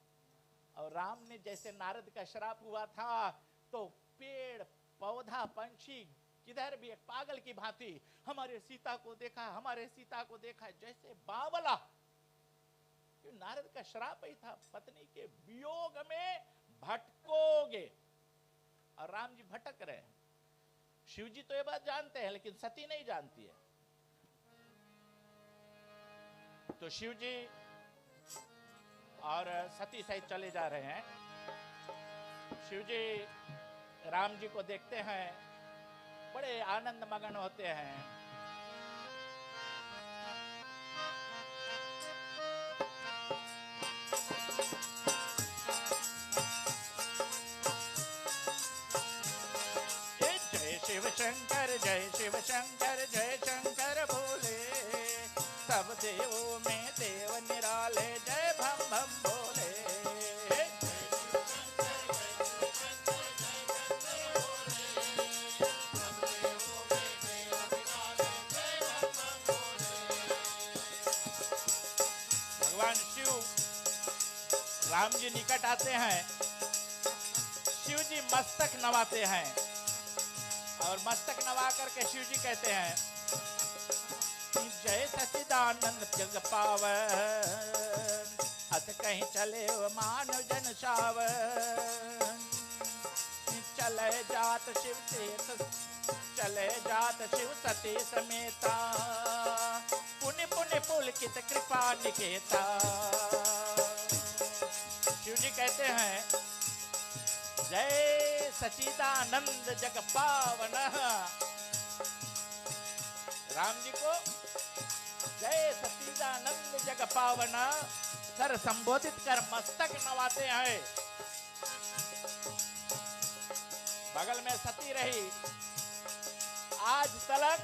और राम ने जैसे नारद का श्राप हुआ था, तो पेड़ पौधा पंछी किधर भी एक पागल की भांति हमारे सीता को देखा, हमारे सीता को देखा, जैसे बावला। नारद का श्राप ही था, पत्नी के वियोग में भटकोगे, और राम जी भटक रहे हैं। शिव जी तो ये बात जानते हैं, लेकिन सती नहीं जानती है। तो शिव जी और सती सहित चले जा रहे हैं। शिव जी राम जी को देखते हैं, बड़े आनंद मगन होते हैं। जय शिव शंकर, जय शिव शंकर, जय शंकर बोले, सब देवों में देव निराले, जय भम भम बोले। भगवान शिव, राम जी निकट आते हैं, शिव जी मस्तक नवाते हैं, और मस्तक नवा करके शिव जी कहते हैं, जय सच्चिदानंद जग पावन, हथ कहीं चले मानव जन सावन, चले जात शिव तीर्थ, चले जात शिव सती समेता, पुण्य पुण्य पुलकित कृपा निकेता। शिव जी कहते हैं, जय सच्चिदानंद जग पावन। राम जी को जय सच्चिदानंद जग पावन सर संबोधित कर मस्तक नवाते हैं। बगल में सती रही, आज तलक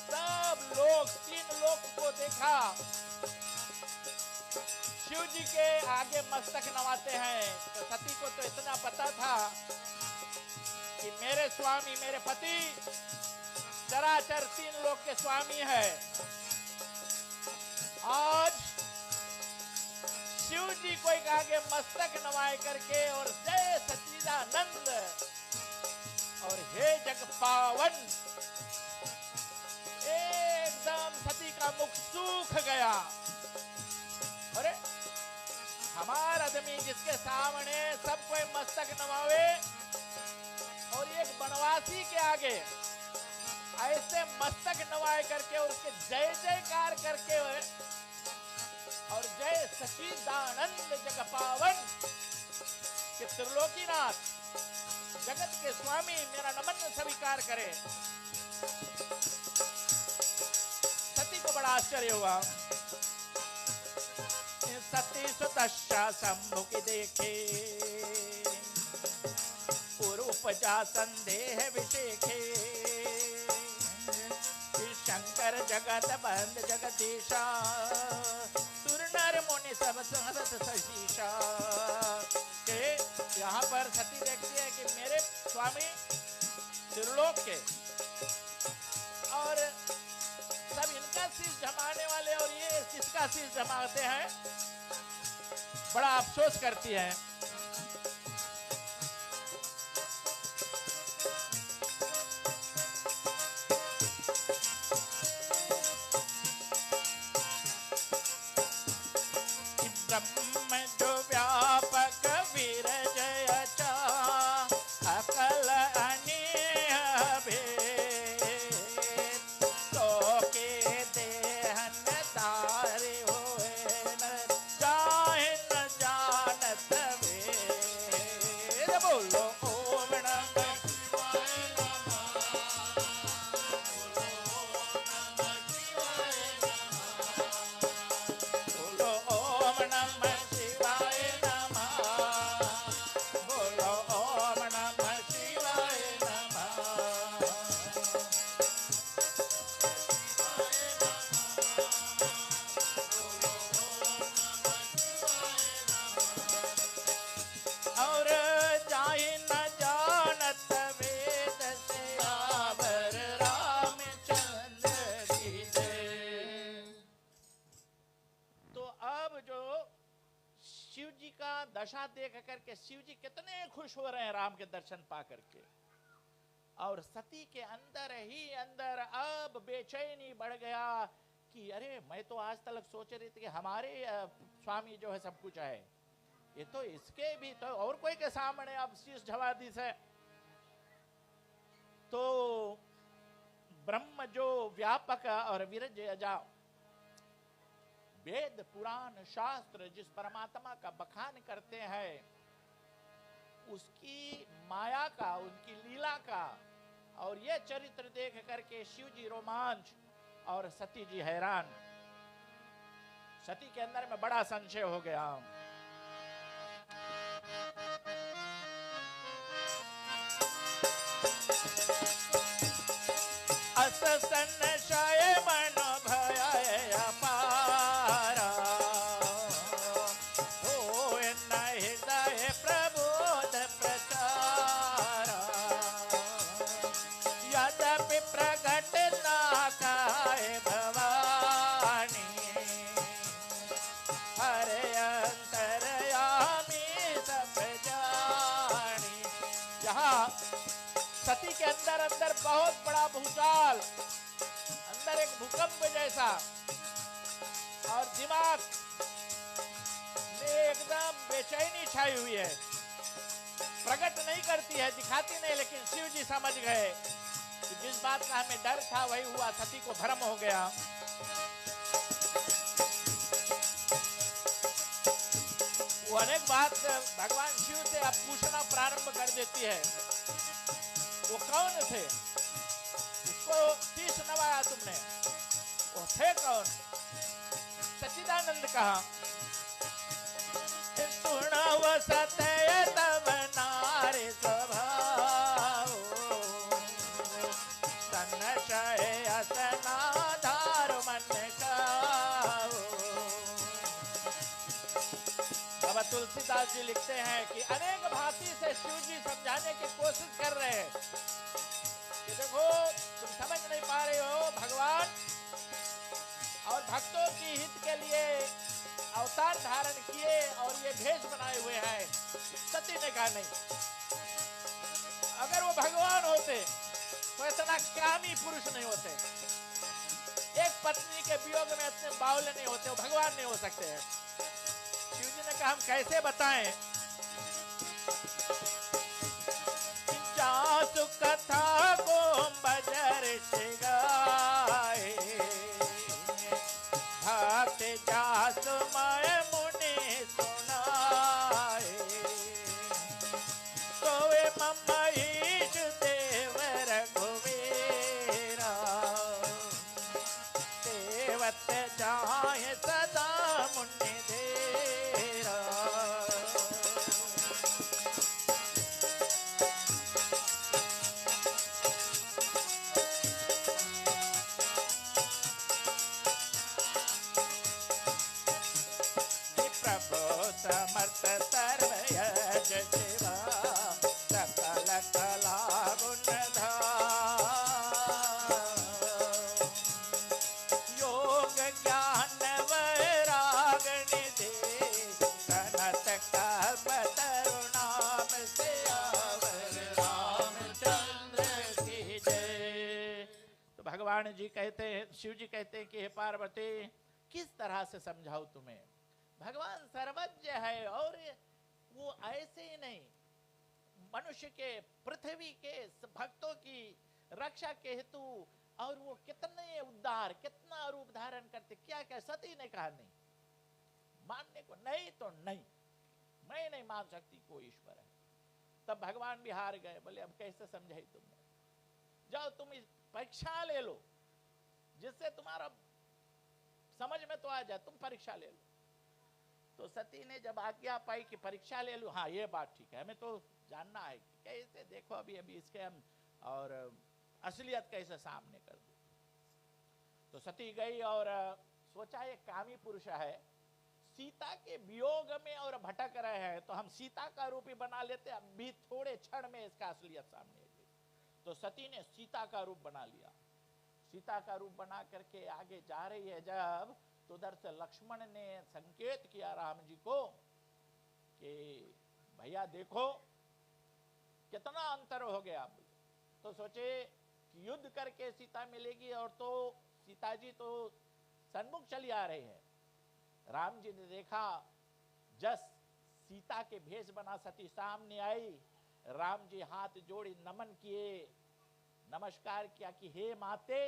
सब लोग 3 लोग को देखा, शिव जी के आगे मस्तक नवाते हैं। तो सती को तो इतना पता था कि मेरे स्वामी, मेरे पति चराचर 3 लोग के स्वामी है। आज शिव जी को एक आगे मस्तक नवाए करके और जय सच्चिदानंद और हे जग पावन, एकदम सती का मुख सूख गया। अरे हमारा आदमी जिसके सामने सब कोई मस्तक नवावे और एक बनवासी के आगे ऐसे मस्तक नवाए करके और उसके जय जयकार करके और जय सच्चिदानंद जग पावन कि त्रिलोकीनाथ जगत के स्वामी मेरा नमन स्वीकार करे। सती को बड़ा आश्चर्य हुआ। सती सुतश्चा शंभु की देखे, पूर्वोपजा संदेह विशेखे, शंकर जगत बंद जगदीशा, सुर नर मुनि सब सहरत सशीशा। के यहाँ पर सती देखती है कि मेरे स्वामी त्रिलोक के और सब इनका शीश जमाने वाले और ये किसका शीश जमाते हैं, बड़ा अफसोस करती है। ब्रह्म जो व्यापक विरजय चा, अकल अनेह भेद, तो के देहन तारे होए न जाहे न जानत वेद। बोलो ओम नमः शिवाय नमः, बोलो ओम नमः शिवाय नमः, बोलो ओम नमः शिवाय नमः। और जाहि न जानत वेद से आवर रामचंद्र की जय। तो अब जो शिव जी का दशा देख करके शिव जी कितने खुश हो रहे हैं राम के दर्शन पा करके, और सती के अंदर ही अंदर अब बेचैनी बढ़ गया कि अरे मैं तो आज तक सोच रही थी कि हमारे स्वामी जो है सब कुछ है, ये तो इसके भी तो और कोई के सामने अब शीश झवा दी से। तो ब्रह्म जो व्यापक और विरज अजा, वेद पुराण शास्त्र जिस परमात्मा का बखान करते हैं, उसकी माया का, उनकी लीला का और ये चरित्र देख करके शिव जी रोमांच और सती जी हैरान। सती के अंदर में बड़ा संशय हो गया। अस संशय मन भय अपारा, होय न हृदय प्रबोध प्रचारा, यद्यपि प्रगट ना काय भवानी, हरे अंतरयामी सब जानी। यहाँ सती के अंदर अंदर बहुत बड़ा भूचाल, अंदर एक भूकंप जैसा, और दिमाग में एकदम बेचैनी छाई हुई है। प्रकट नहीं करती है, दिखाती नहीं, लेकिन शिव जी समझ गए कि जिस बात का हमें डर था वही हुआ। सती को भ्रम हो गया। वो अनेक बात भगवान शिव से अब पूछना प्रारंभ कर देती है। वो कौन थे, उसको शीश नवाया तुमने, वो थे कौन? सच्चिदानंद कहा, सुनव सत्य तब नारे स्वभाव, मन चाहे असना धार मन का। बाबा तुलसीदास जी लिखते हैं कि अनेक भांति से शिव जी समझाने की कोशिश कर रहे हैं कि देखो तुम समझ नहीं पा रहे हो, भगवान और भक्तों की हित के लिए अवतार धारण किए और ये भेष बनाए हुए हैं। सती ने कहा नहीं, अगर वो भगवान होते तो इतना कामी पुरुष नहीं होते, एक पत्नी के वियोग में इतने बावले नहीं होते, वो भगवान नहीं हो सकते हैं। शिव जी ने कहा हम कैसे बताएं? जासु कथा को बजर गाए, भक्त जासु मैं मुनि सुनाए, तो वे ममहीश देव रघुवीरा, देवत जाए सदा मुनि देरा। प्रभु समर्थ सर्वयज शिवा, सकल कला गुण योग ज्ञान वैराग निधि, सनत कल्प तरुणाम सियावर रामचंद्र की जय। तो भगवान जी कहते हैं, शिव जी कहते हैं कि हे पार्वती किस तरह से समझाऊं तुम्हें? भगवान सर्वज्ञ है और वो ऐसे ही नहीं, मनुष्य के पृथ्वी के भक्तों की रक्षा के हेतु और वो कितने उद्धार कितना रूप धारण करते। क्या क्या सती ने कहा नहीं, मानने को नहीं तो नहीं, मैं नहीं मान सकती कोई ईश्वर है। तब भगवान भी हार गए, बोले अब कैसे समझाई तुमने, जाओ तुम इस परीक्षा ले लो जिससे तुम्हारा समझ में तो आ जाए, तुम परीक्षा ले लो। तो सती ने जब आज्ञा पाई कि परीक्षा ले लो, हाँ ये बात ठीक है, हमें तो जानना है कि कैसे, देखो अभी अभी इसके हम और असलियत कैसे सामने कर दो। तो सती गई और सोचा ये कामी पुरुष है, सीता के वियोग में और भटक रहे हैं, तो हम सीता का रूप ही बना लेते, अभी थोड़े क्षण में इसका असलियत सामने आ गई। तो सती ने सीता का रूप बना लिया। सीता का रूप बना करके आगे जा रही है जब, तो उधर से लक्ष्मण ने संकेत किया राम जी को कि भैया देखो कितना अंतर हो गया। तो सोचे कि युद्ध करके सीता मिलेगी, और तो सीता जी तो सन्मुख चली आ रही है। राम जी ने देखा, जस सीता के भेष बना सती सामने आई, राम जी हाथ जोड़ी नमन किए, नमस्कार किया कि हे माते,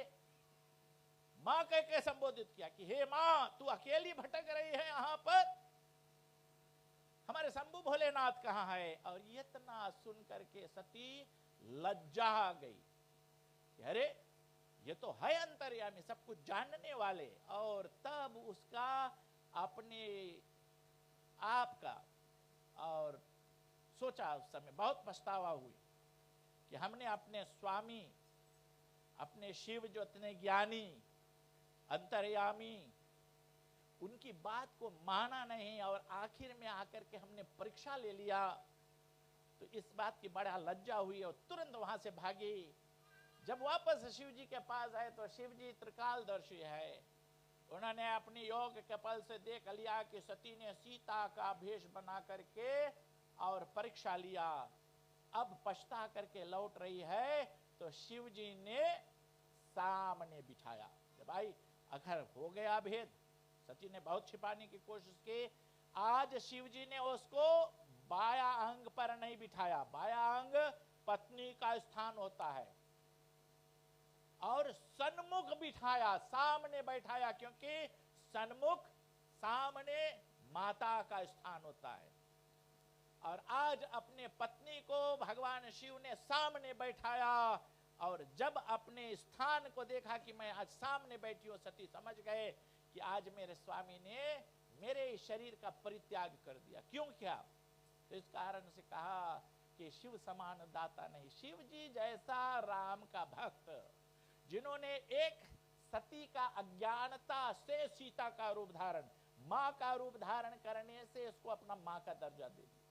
मां कह के संबोधित किया कि हे मां तू अकेली भटक रही है यहाँ पर, हमारे शंभु भोलेनाथ कहाँ है? और इतना सुन करके सती लज्जा गई, अरे ये तो है अंतर्यामी, सब कुछ जानने वाले। और तब उसका अपने आप का और सोचा, उस समय बहुत पछतावा हुई कि हमने अपने स्वामी, अपने शिव जो इतने ज्ञानी अंतर्यामी, उनकी बात को माना नहीं और आखिर में आकर के हमने परीक्षा ले लिया। तो इस बात की बड़ा लज्जा हुई और तुरंत वहां से भागी। जब वापस शिव जी के पास आए तो शिव जी त्रिकालदर्शी है, उन्होंने अपनी योग के बल से देख लिया कि सती ने सीता का भेष बना करके और परीक्षा लिया, अब पछता करके लौट रही है। तो शिव जी ने सामने बिठाया, भाई अगर हो गया भेद, सती ने बहुत छिपाने की कोशिश की, आज शिव जी ने उसको बाया अंग पर नहीं बिठाया, बाया अंग पत्नी का स्थान होता है, और सन्मुख बिठाया, सामने बैठाया, क्योंकि सन्मुख सामने माता का स्थान होता है। और आज अपने पत्नी को भगवान शिव ने सामने बैठाया, और जब अपने स्थान को देखा कि मैं आज सामने बैठी हूं, सती समझ गए कि आज मेरे स्वामी ने मेरे शरीर का परित्याग कर दिया। क्यों क्या? तो इस कारण से कहा कि शिव समान दाता नहीं। शिव जी जैसा राम का भक्त, जिन्होंने एक सती का अज्ञानता से सीता का रूप धारण, मां का रूप धारण करने से इसको अपना मां का दर्जा दे दिया।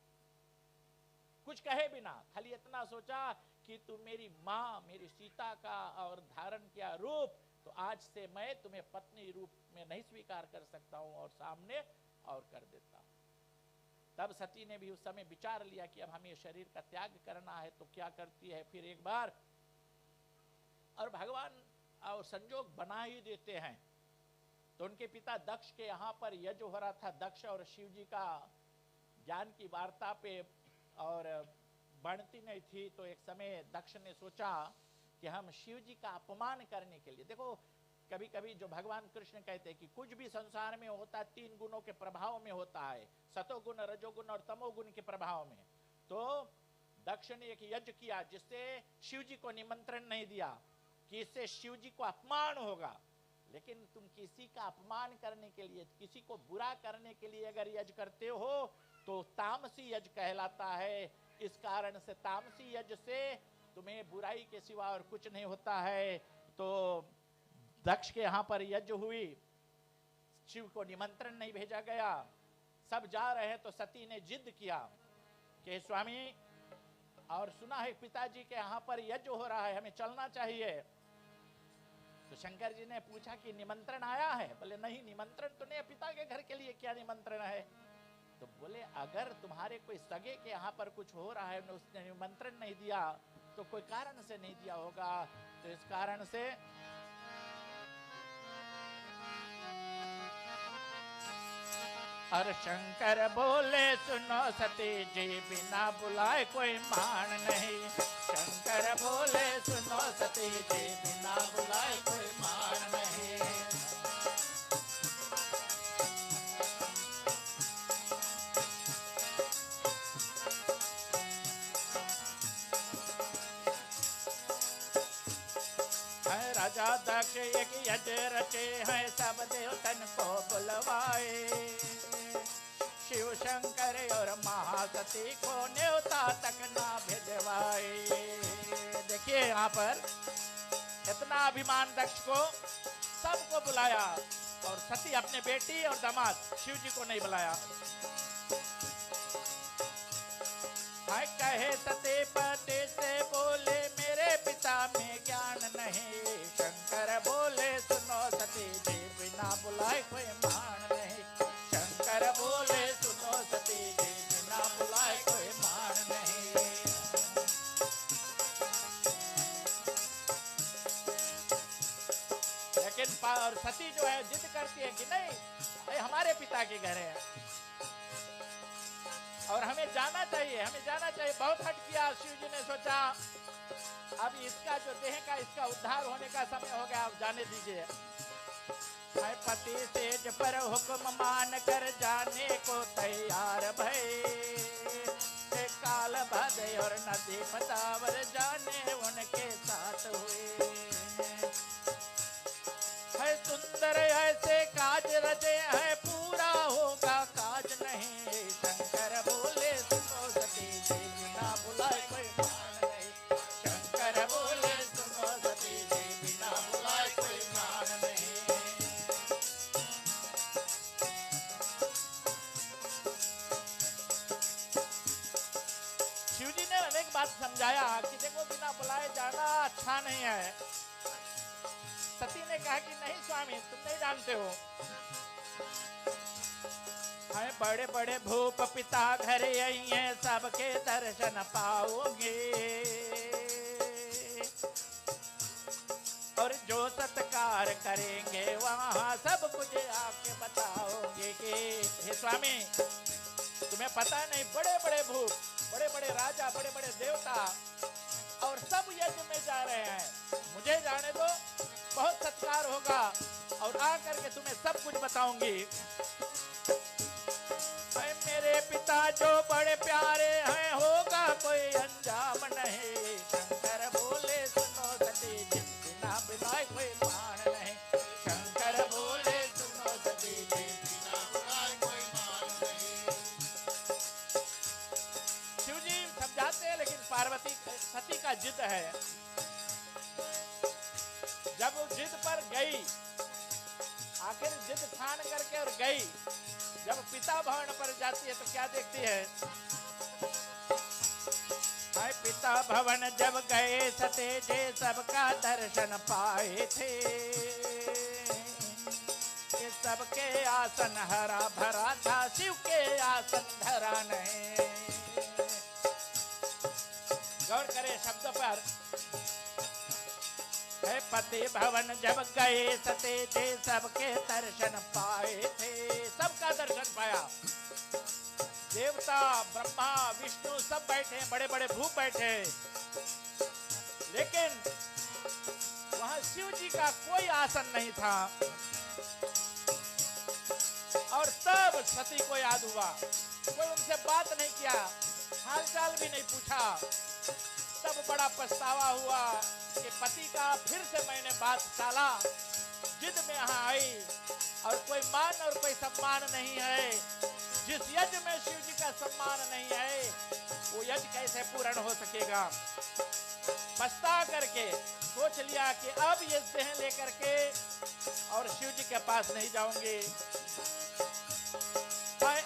कुछ कहे बिना खाली इतना सोचा कि तुम मेरी मां, मेरी सीता का और धारण किया रूप, तो आज से मैं तुम्हें पत्नी रूप में नहीं स्वीकार कर सकता हूं और सामने और कर देता हूं। तब सती ने भी उस समय विचार लिया कि अब हमें शरीर का त्याग करना है, तो क्या करती है फिर एक बार, और भगवान और संजोग बना ही देते हैं। तो उनके पिता दक्ष के यहाँ पर यज्ञ हो रहा था, दक्ष और शिव जी का ज्ञान की वार्ता पे और बढ़ती नहीं थी। तो एक समय दक्ष ने सोचा कि हम शिव जी का अपमान करने के लिए, देखो कभी कभी जो भगवान कृष्ण कहते हैं कि कुछ भी संसार में होता है 3 गुणों के प्रभाव में होता है, सतोगुण, रजोगुण और तमोगुण के प्रभाव में। तो दक्ष ने एक यज्ञ किया जिससे शिव जी को निमंत्रण नहीं दिया कि इससे शिव जी को अपमान होगा, लेकिन तुम किसी का अपमान करने के लिए, किसी को बुरा करने के लिए अगर यज्ञ करते हो तो तामसी यज्ञ कहलाता है। इस कारण से तामसी यज्ञ से तुम्हें बुराई के सिवा और कुछ नहीं होता है। तो दक्ष के यहाँ पर यज्ञ हुई, शिव को निमंत्रण नहीं भेजा गया, सब जा रहे हैं। तो सती ने जिद किया कि स्वामी, और सुना है पिताजी के यहाँ पर यज्ञ हो रहा है, हमें चलना चाहिए। तो शंकर जी ने पूछा कि निमंत्रण आया है? बोले नहीं, निमंत्रण तो नहीं, पिता के घर के लिए क्या निमंत्रण है? तो बोले अगर तुम्हारे कोई सगे के यहाँ पर कुछ हो रहा है, उसने निमंत्रण नहीं दिया तो कोई कारण से नहीं दिया होगा। तो इस कारण से और शंकर बोले सुनो सती जी, बिना बुलाए कोई मान नहीं। शंकर बोले सुनो सती जी, बिना बुलाए कोई मान नहीं। राजा दक्ष एक यज्ञ रचे हैं, सब देवतन को बुलवाए। शिव शंकर और महासती को न्योता तक ना भिजवाए। देखिए यहाँ पर इतना अभिमान दक्ष को, सबको बुलाया और सती अपने बेटी और दामाद शिव जी को नहीं बुलाया। हाय कहे सती पति से बोले, मेरे पिता में ज्ञान नहीं। शंकर बोले सुनो सती जी, बिना बुलाए कोई मान नहीं। शंकर बोले सुनो सती जी, बिना बुलाए कोई मान नहीं। लेकिन सती जो है जिद करती है कि नहीं, ये हमारे पिता के घर है और हमें जाना चाहिए, हमें जाना चाहिए। बहुत हट किया। शिव जी ने सोचा अब इसका जो देह का, इसका उद्धार होने का समय हो गया, अब जाने दीजिए। पति सेज पर हुक्म मान कर जाने को तैयार भये। काल भदे और नदी पतावर जाने उनके साथ हुए। है सुंदर ऐसे काज रचे हैं, पूरा होगा काज नहीं। शंकर बोले सुनो सती जी, बिना बुलाए कोई मान नहीं। शंकर बोले सुनो सती जी, बिना बुलाए कोई मान नहीं। शिव जी ने अनेक बात समझाया कि देखो बिना बुलाए जाना अच्छा नहीं है। सती ने कहा कि नहीं स्वामी, तुम नहीं जानते हो, हमें बड़े बड़े भूप पिता घर आई हैं, सबके दर्शन पाओगे और जो सत्कार करेंगे वहां सब कुछ आके बताओगे कि हे स्वामी, तुम्हें पता नहीं, बड़े बड़े भूप, बड़े बड़े राजा, बड़े बड़े देवता और सब यज्ञ में जा रहे हैं। मुझे जाने दो, बहुत सत्कार होगा और आकर के तुम्हें सब कुछ बताऊंगी। मेरे पिता जो बड़े प्यारे हैं, होगा कोई अंजाम नहीं। शंकर बोले सुनो सती जी, बिना बुलाए कोई मान नहीं। शंकर बोले सुनो सती जी, बिना बुलाए कोई मान नहीं। शिव जी समझाते हैं, लेकिन पार्वती, सती का जिद है। जब वो जिद पर गई, आखिर जिद ठान करके और गई, जब पिता भवन पर जाती है तो क्या देखती है? हाय पिता भवन जब गए सते जे सबका दर्शन पाए थे, कि सबके आसन हरा भरा था, शिव के आसन धरा नहीं। गौर करे शब्द पर। है पति भवन जब गए सते थे सबके दर्शन पाए थे, सबका दर्शन पाया। देवता ब्रह्मा विष्णु सब बैठे, बड़े बड़े भूप बैठे, लेकिन वहां शिव जी का कोई आसन नहीं था। और तब सती को याद हुआ, कोई उनसे बात नहीं किया, हालचाल भी नहीं पूछा। तब बड़ा पछतावा हुआ कि पति का फिर से मैंने बात टाला, जिद में यहाँ आई, और कोई मान और कोई सम्मान नहीं है। जिस यज्ञ में शिव जी का सम्मान नहीं है, वो यज्ञ कैसे पूर्ण हो सकेगा? पछता करके सोच लिया कि अब ये देह लेकर के और शिव जी के पास नहीं जाऊंगी।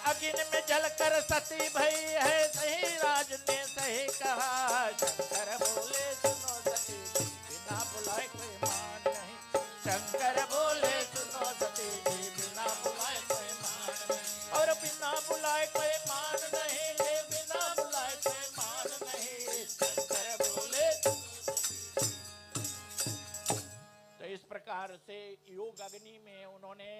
अग्नि में जलकर सती भई है, सही राज ने सही कहा। शंकर बोले सुनो सती जी, बिना बुलाए कोई मान नहीं। शंकर बोले सुनो सती जी, बिना बुलाए कोई मान नहीं। और बिना बुलाए कोई मान नहीं, बिना बुलाए कोई मान नहीं। शंकर बोले। तो इस प्रकार से योग अग्नि में उन्होंने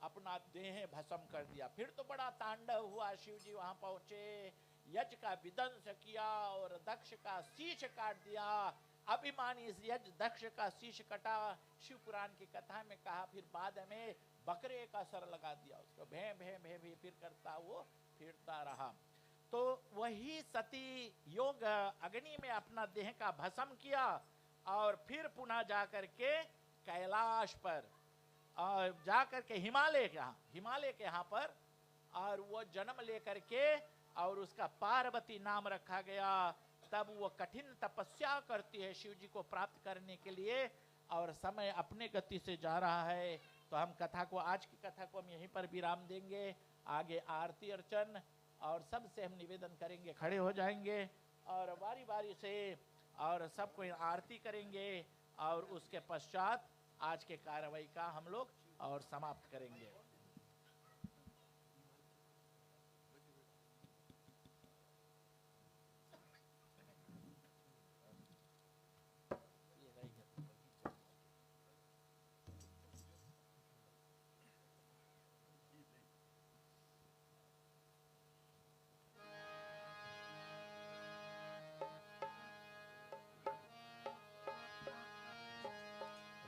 अपना देह भस्म कर दिया। फिर तो बड़ा तांडव हुआ, शिव जी वहां पहुंचे, यज्ञ का विध्वंस किया और दक्ष का शीश काट दिया। अभिमानी इस यज्ञ दक्ष का शीश कटा, शिव पुराण की कथा में कहा। फिर बाद में बकरे का सर लगा दिया उसको, भे भे भे भे फिर करता वो फिरता रहा। तो वही सती योग अग्नि में अपना देह का भस्म किया और फिर पुनः जाकर के कैलाश पर और जाकर के हिमालय के यहाँ पर और वो जन्म लेकर के और उसका पार्वती नाम रखा गया। तब वो कठिन तपस्या करती है शिव जी को प्राप्त करने के लिए, और समय अपने गति से जा रहा है। तो हम कथा को, आज की कथा को हम यहीं पर विराम देंगे। आगे आरती अर्चन और सबसे हम निवेदन करेंगे, खड़े हो जाएंगे और बारी बारी से और सबको आरती करेंगे, और उसके पश्चात आज के कार्रवाई का हम लोग और समाप्त करेंगे।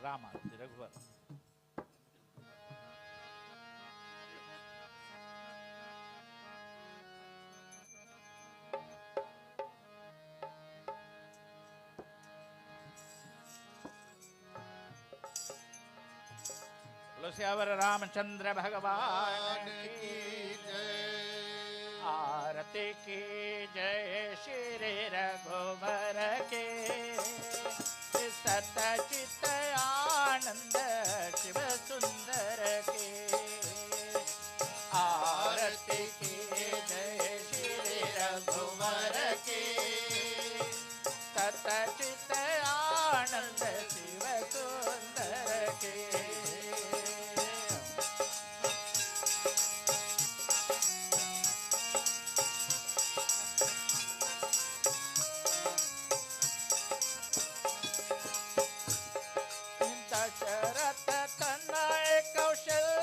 राम आरती रघुवर। सियावर रामचंद्र भगवान की जय। आरती की जय श्री रघुवर के। सतचित आनंद शिव सुंदर के। आरती की जय श्री रघुवर के। सतचित आनंद शिव सुंदर के। दशरथ तनय कौशल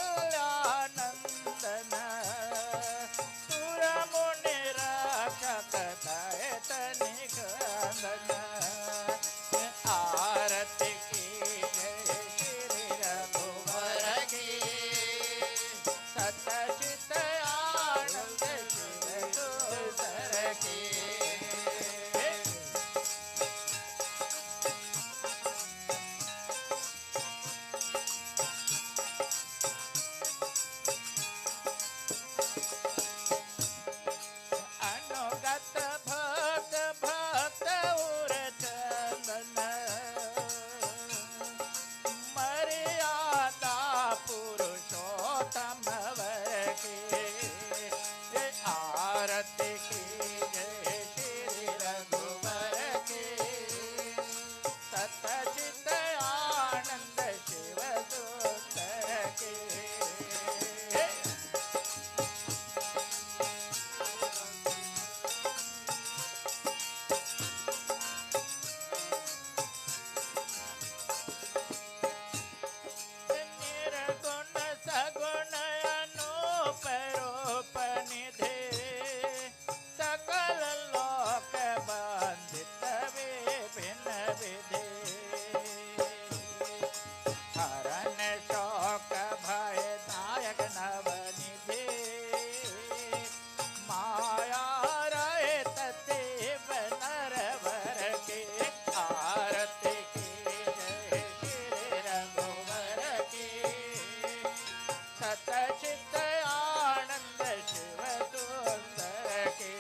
आनंद शिव सुंदर के निर्गुण सगुण अनूप रूप निधे सकल लोक बंदित विभिन्न विधे हरण शोक भय दायक नवनिधे माया रहित देव नरवर के आरती की जय श्री रघुवर की सतचित आनंद शिव सुंदर के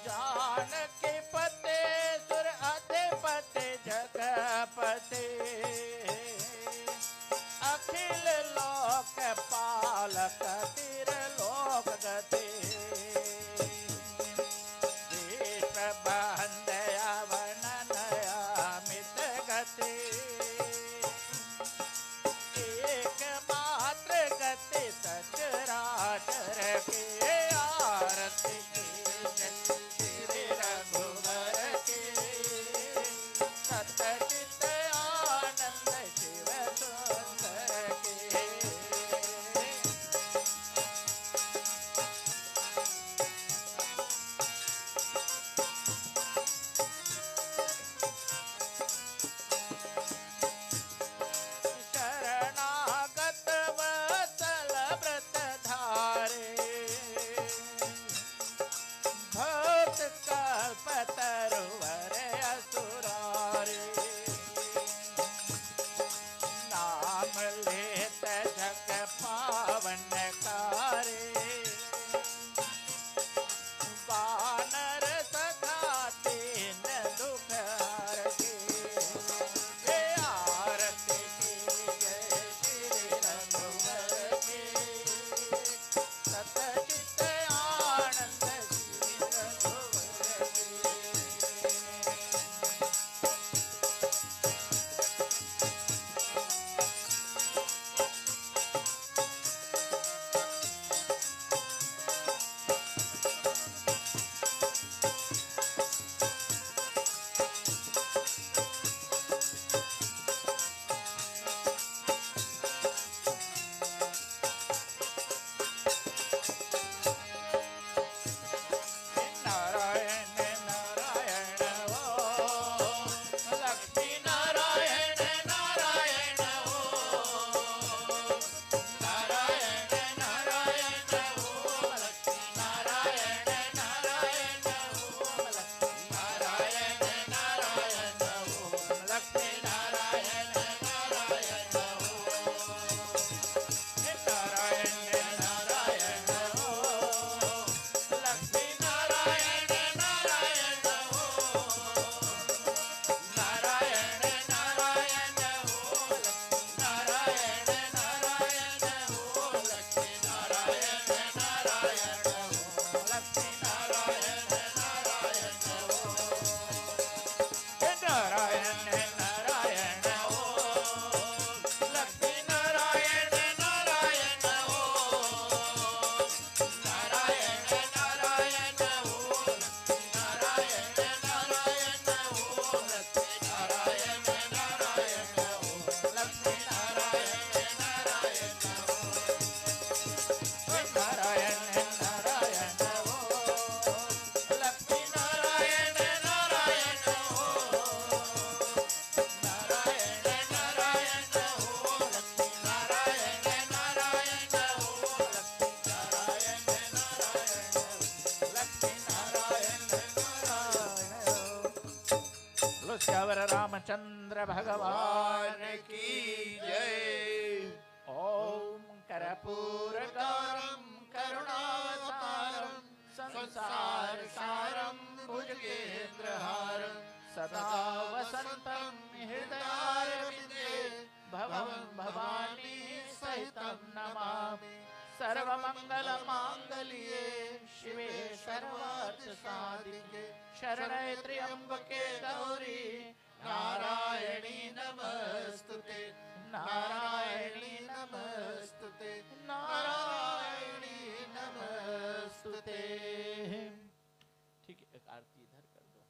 जानकी पते सुर अधिपति जगपति अखिल लोक पालक तिरलोक गति विश्व बंद अवनन अमित गति एकमात्र गति सचराचर के आरती की जय श्री रघुवर के सतचित आनंद शिव सुंदर के शरणागत वत्सल व्रत धारे भक्त कल्प तरुवर असुरारे नाम लेत जग पावन कारे वानर सखा दीन दुख हरके हे आरती की जय श्री रघुवर के सतचित आनंद श्री रघुवर के नारायण नारायण ओ लक्ष्मी नारायण नारायण ओ नारायण नारायण ओ लक्ष्मी नारायण नारायण ओ लक्ष्मी नारायण नारायण ओ लक्ष्मी नारायण नारायण नारायण नारायण ओ लक्ष्मी नारायण नारायण नारायण नारायण नारायण नारायण लक्ष्मी नारायण नारायण लक्ष्मी नारायण नारायण नारायण नारायण लक्ष्मी नारायण नारायण नारायण नारायण नारायण नारायण लक्ष्मी नारायण नारायण लक्ष्मी नारायण नारायण नारायण नारायण लक्ष्मी नारायण नारायण नारायण नारायण लक्ष्मी नारायण नारायण लक्ष्मी नारायण नारायण लक्ष्मी नारायण नारायण बोलो श्यावर रामचंद्र भगवान भगवान की जय भवानी सहितं नमामि। सर्वमङ्गलमाङ्गल्ये शिवे सर्वार्थसाधिके शरणे त्र्यम्बके गौरी नारायणी नमस्तुते नारायणी नमस्तुते नारायणी नमस्तुते। ठीक है, एक आरती इधर कर दो।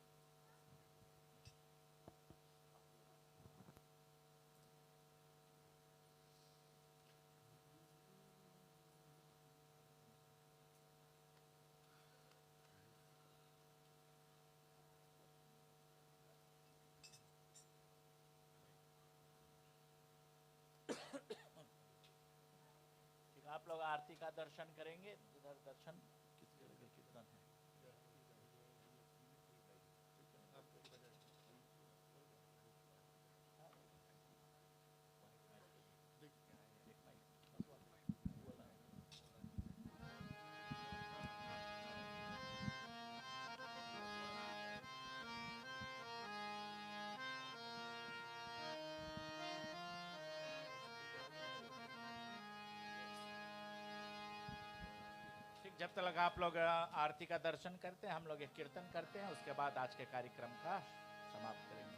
आप लोग आरती का दर्शन करेंगे। इधर दर्शन किसके लगे कीर्तन है। जब तक आप लोग आरती का दर्शन करते हैं, हम लोग एक कीर्तन करते हैं, उसके बाद आज के कार्यक्रम का समाप्त करेंगे।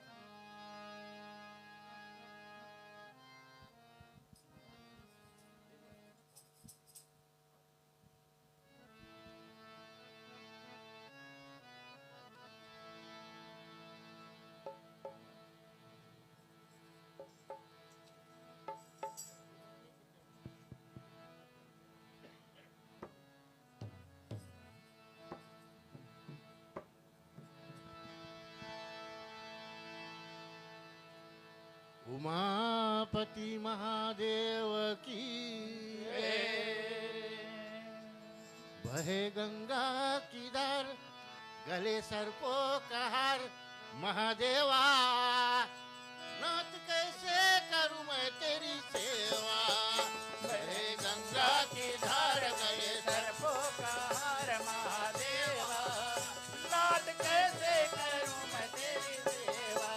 उमापति महादेव की बहे गंगा की धार, गले सर्पों का हार महादेवा, नाथ कैसे करूं मैं तेरी सेवा। बहे गंगा की धार, गले सर्पों का हार महादेवा, नाथ कैसे करूं मैं तेरी सेवा।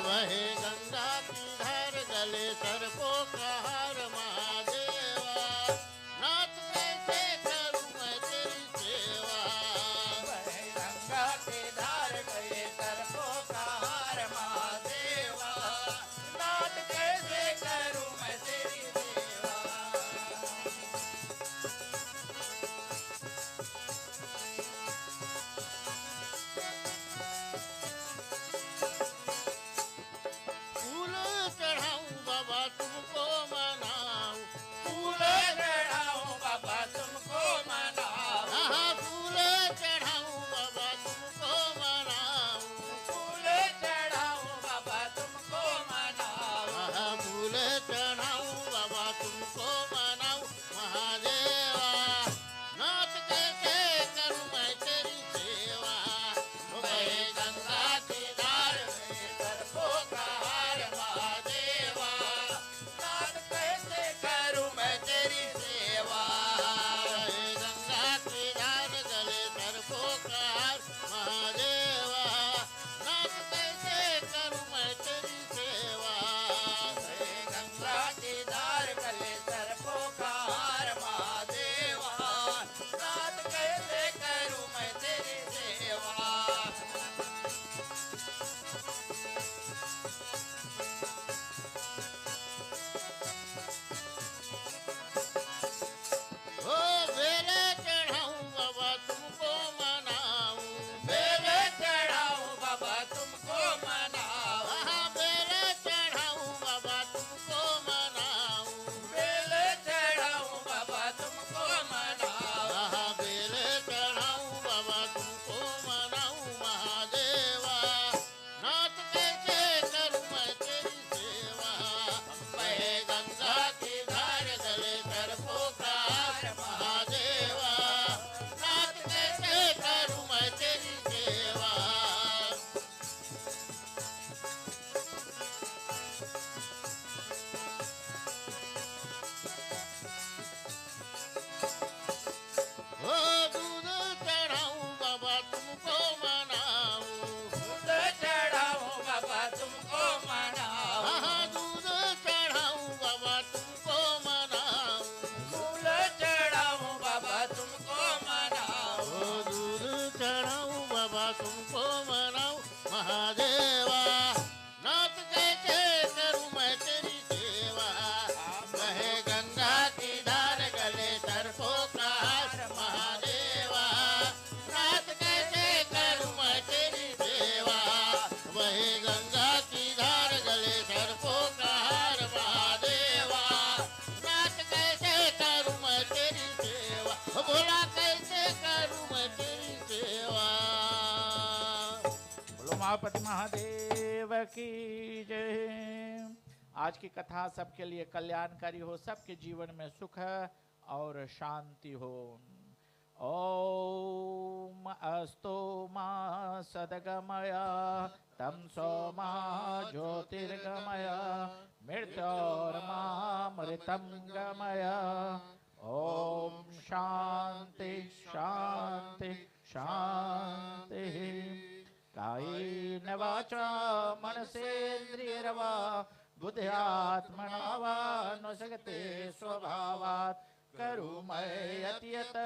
बहे गंगा की धार, गले सर्पों का हार महादेवा, नाथ कैसे करूं मैं तेरी सेवा। बहे गंगा की धार, गले सर्पों का हार महादेवा, नाथ कैसे करूं मैं तेरी सेवा। फूल चढ़ाऊं बाबा तुमको मनाऊं, फूल चढ़ाऊं बाबा तुमको मनाऊं। हाँ फूल चढ़ाऊं बाबा तुमको मनाऊं, फूल चढ़ाऊं बाबा तुमको मनाऊं। हाँ फूल चढ़ाऊं बाबा तुमको मनाऊं महादेवा, नाथ कैसे करूं मैं तेरी सेवा। बहे गंगा की धार, सर्पों का हार महादेवा, नाथ कैसे करूं मैं तेरी सेवा। बहे गंगा की धार, गले सर्पों का हार महादेवा, नाथ कैसे करूं मैं तेरी सेवा। गंगा की धार, गले सर्पों की जय। आज की कथा सबके लिए कल्याणकारी हो, सबके जीवन में सुख और शांति हो। ओम अस्तु मा सद्गमय तमसो मा ज्योतिर्गमय मृत्योर्मामृतं गमय। ओम शांति शांति शांति। कायेन वाचा मनसेन्द्रियर्वा बुद्ध्यात्मना वा नुसगते स्वभावात् करुमय यत् यत्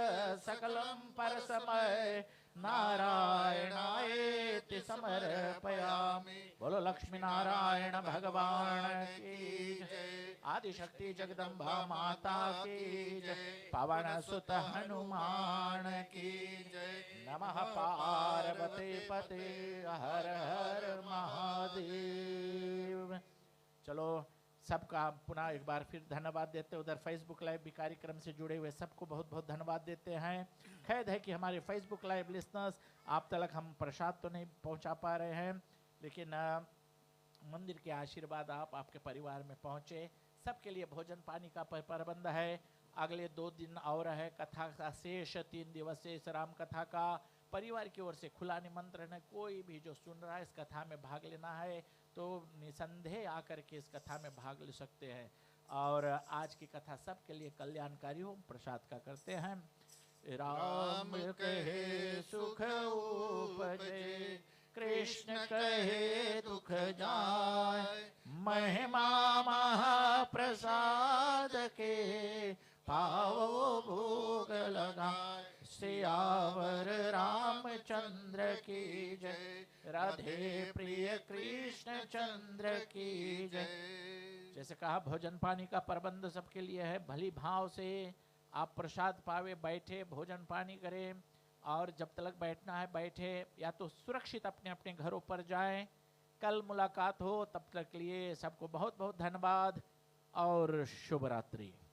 सकलं परस्मै नारायणायेति समर्पयामि। बोलो लक्ष्मी नारायण भगवान की जय। आदिशक्ति जगदम्बा माता की जय। पवन सुत हनुमान की जय। नमः पार्वती पते हर हर महादेव। चलो सबका पुनः एक बार फिर धन्यवाद देते हैं। उधर फेसबुक लाइव भी कार्यक्रम से जुड़े हुए सबको बहुत बहुत धन्यवाद देते हैं। खैर है कि हमारे फेसबुक लाइव लिसनर्स आप तक हम प्रसाद तो नहीं पहुंचा पा रहे हैं, लेकिन मंदिर के आशीर्वाद आप आपके परिवार में पहुंचे। सबके लिए भोजन पानी का प्रबंध है। अगले 2 दिन और है कथा का शेष 3 दिवसीय इस राम कथा का। परिवार की ओर से खुला निमंत्रण है। कोई भी जो सुन रहा है इस कथा में भाग लेना है तो निसंदेह आकर के इस कथा में भाग ले सकते हैं। और आज की कथा सबके लिए कल्याणकारी हो। प्रसाद का करते हैं। राम कहे सुख उपजे, कृष्ण कहे दुख जाय। महिमा महाप्रसाद के पावो भोग लगाए। सियावर रामचंद्र की जय। राधे प्रिय कृष्ण चंद्र की जय। जैसे कहा भोजन पानी का प्रबंध सबके लिए है। भली भाव से आप प्रसाद पावे, बैठे भोजन पानी करें, और जब तक बैठना है बैठे, या तो सुरक्षित अपने अपने घरों पर जाएं। कल मुलाकात हो, तब तक के लिए सबको बहुत बहुत धन्यवाद और शुभ रात्रि।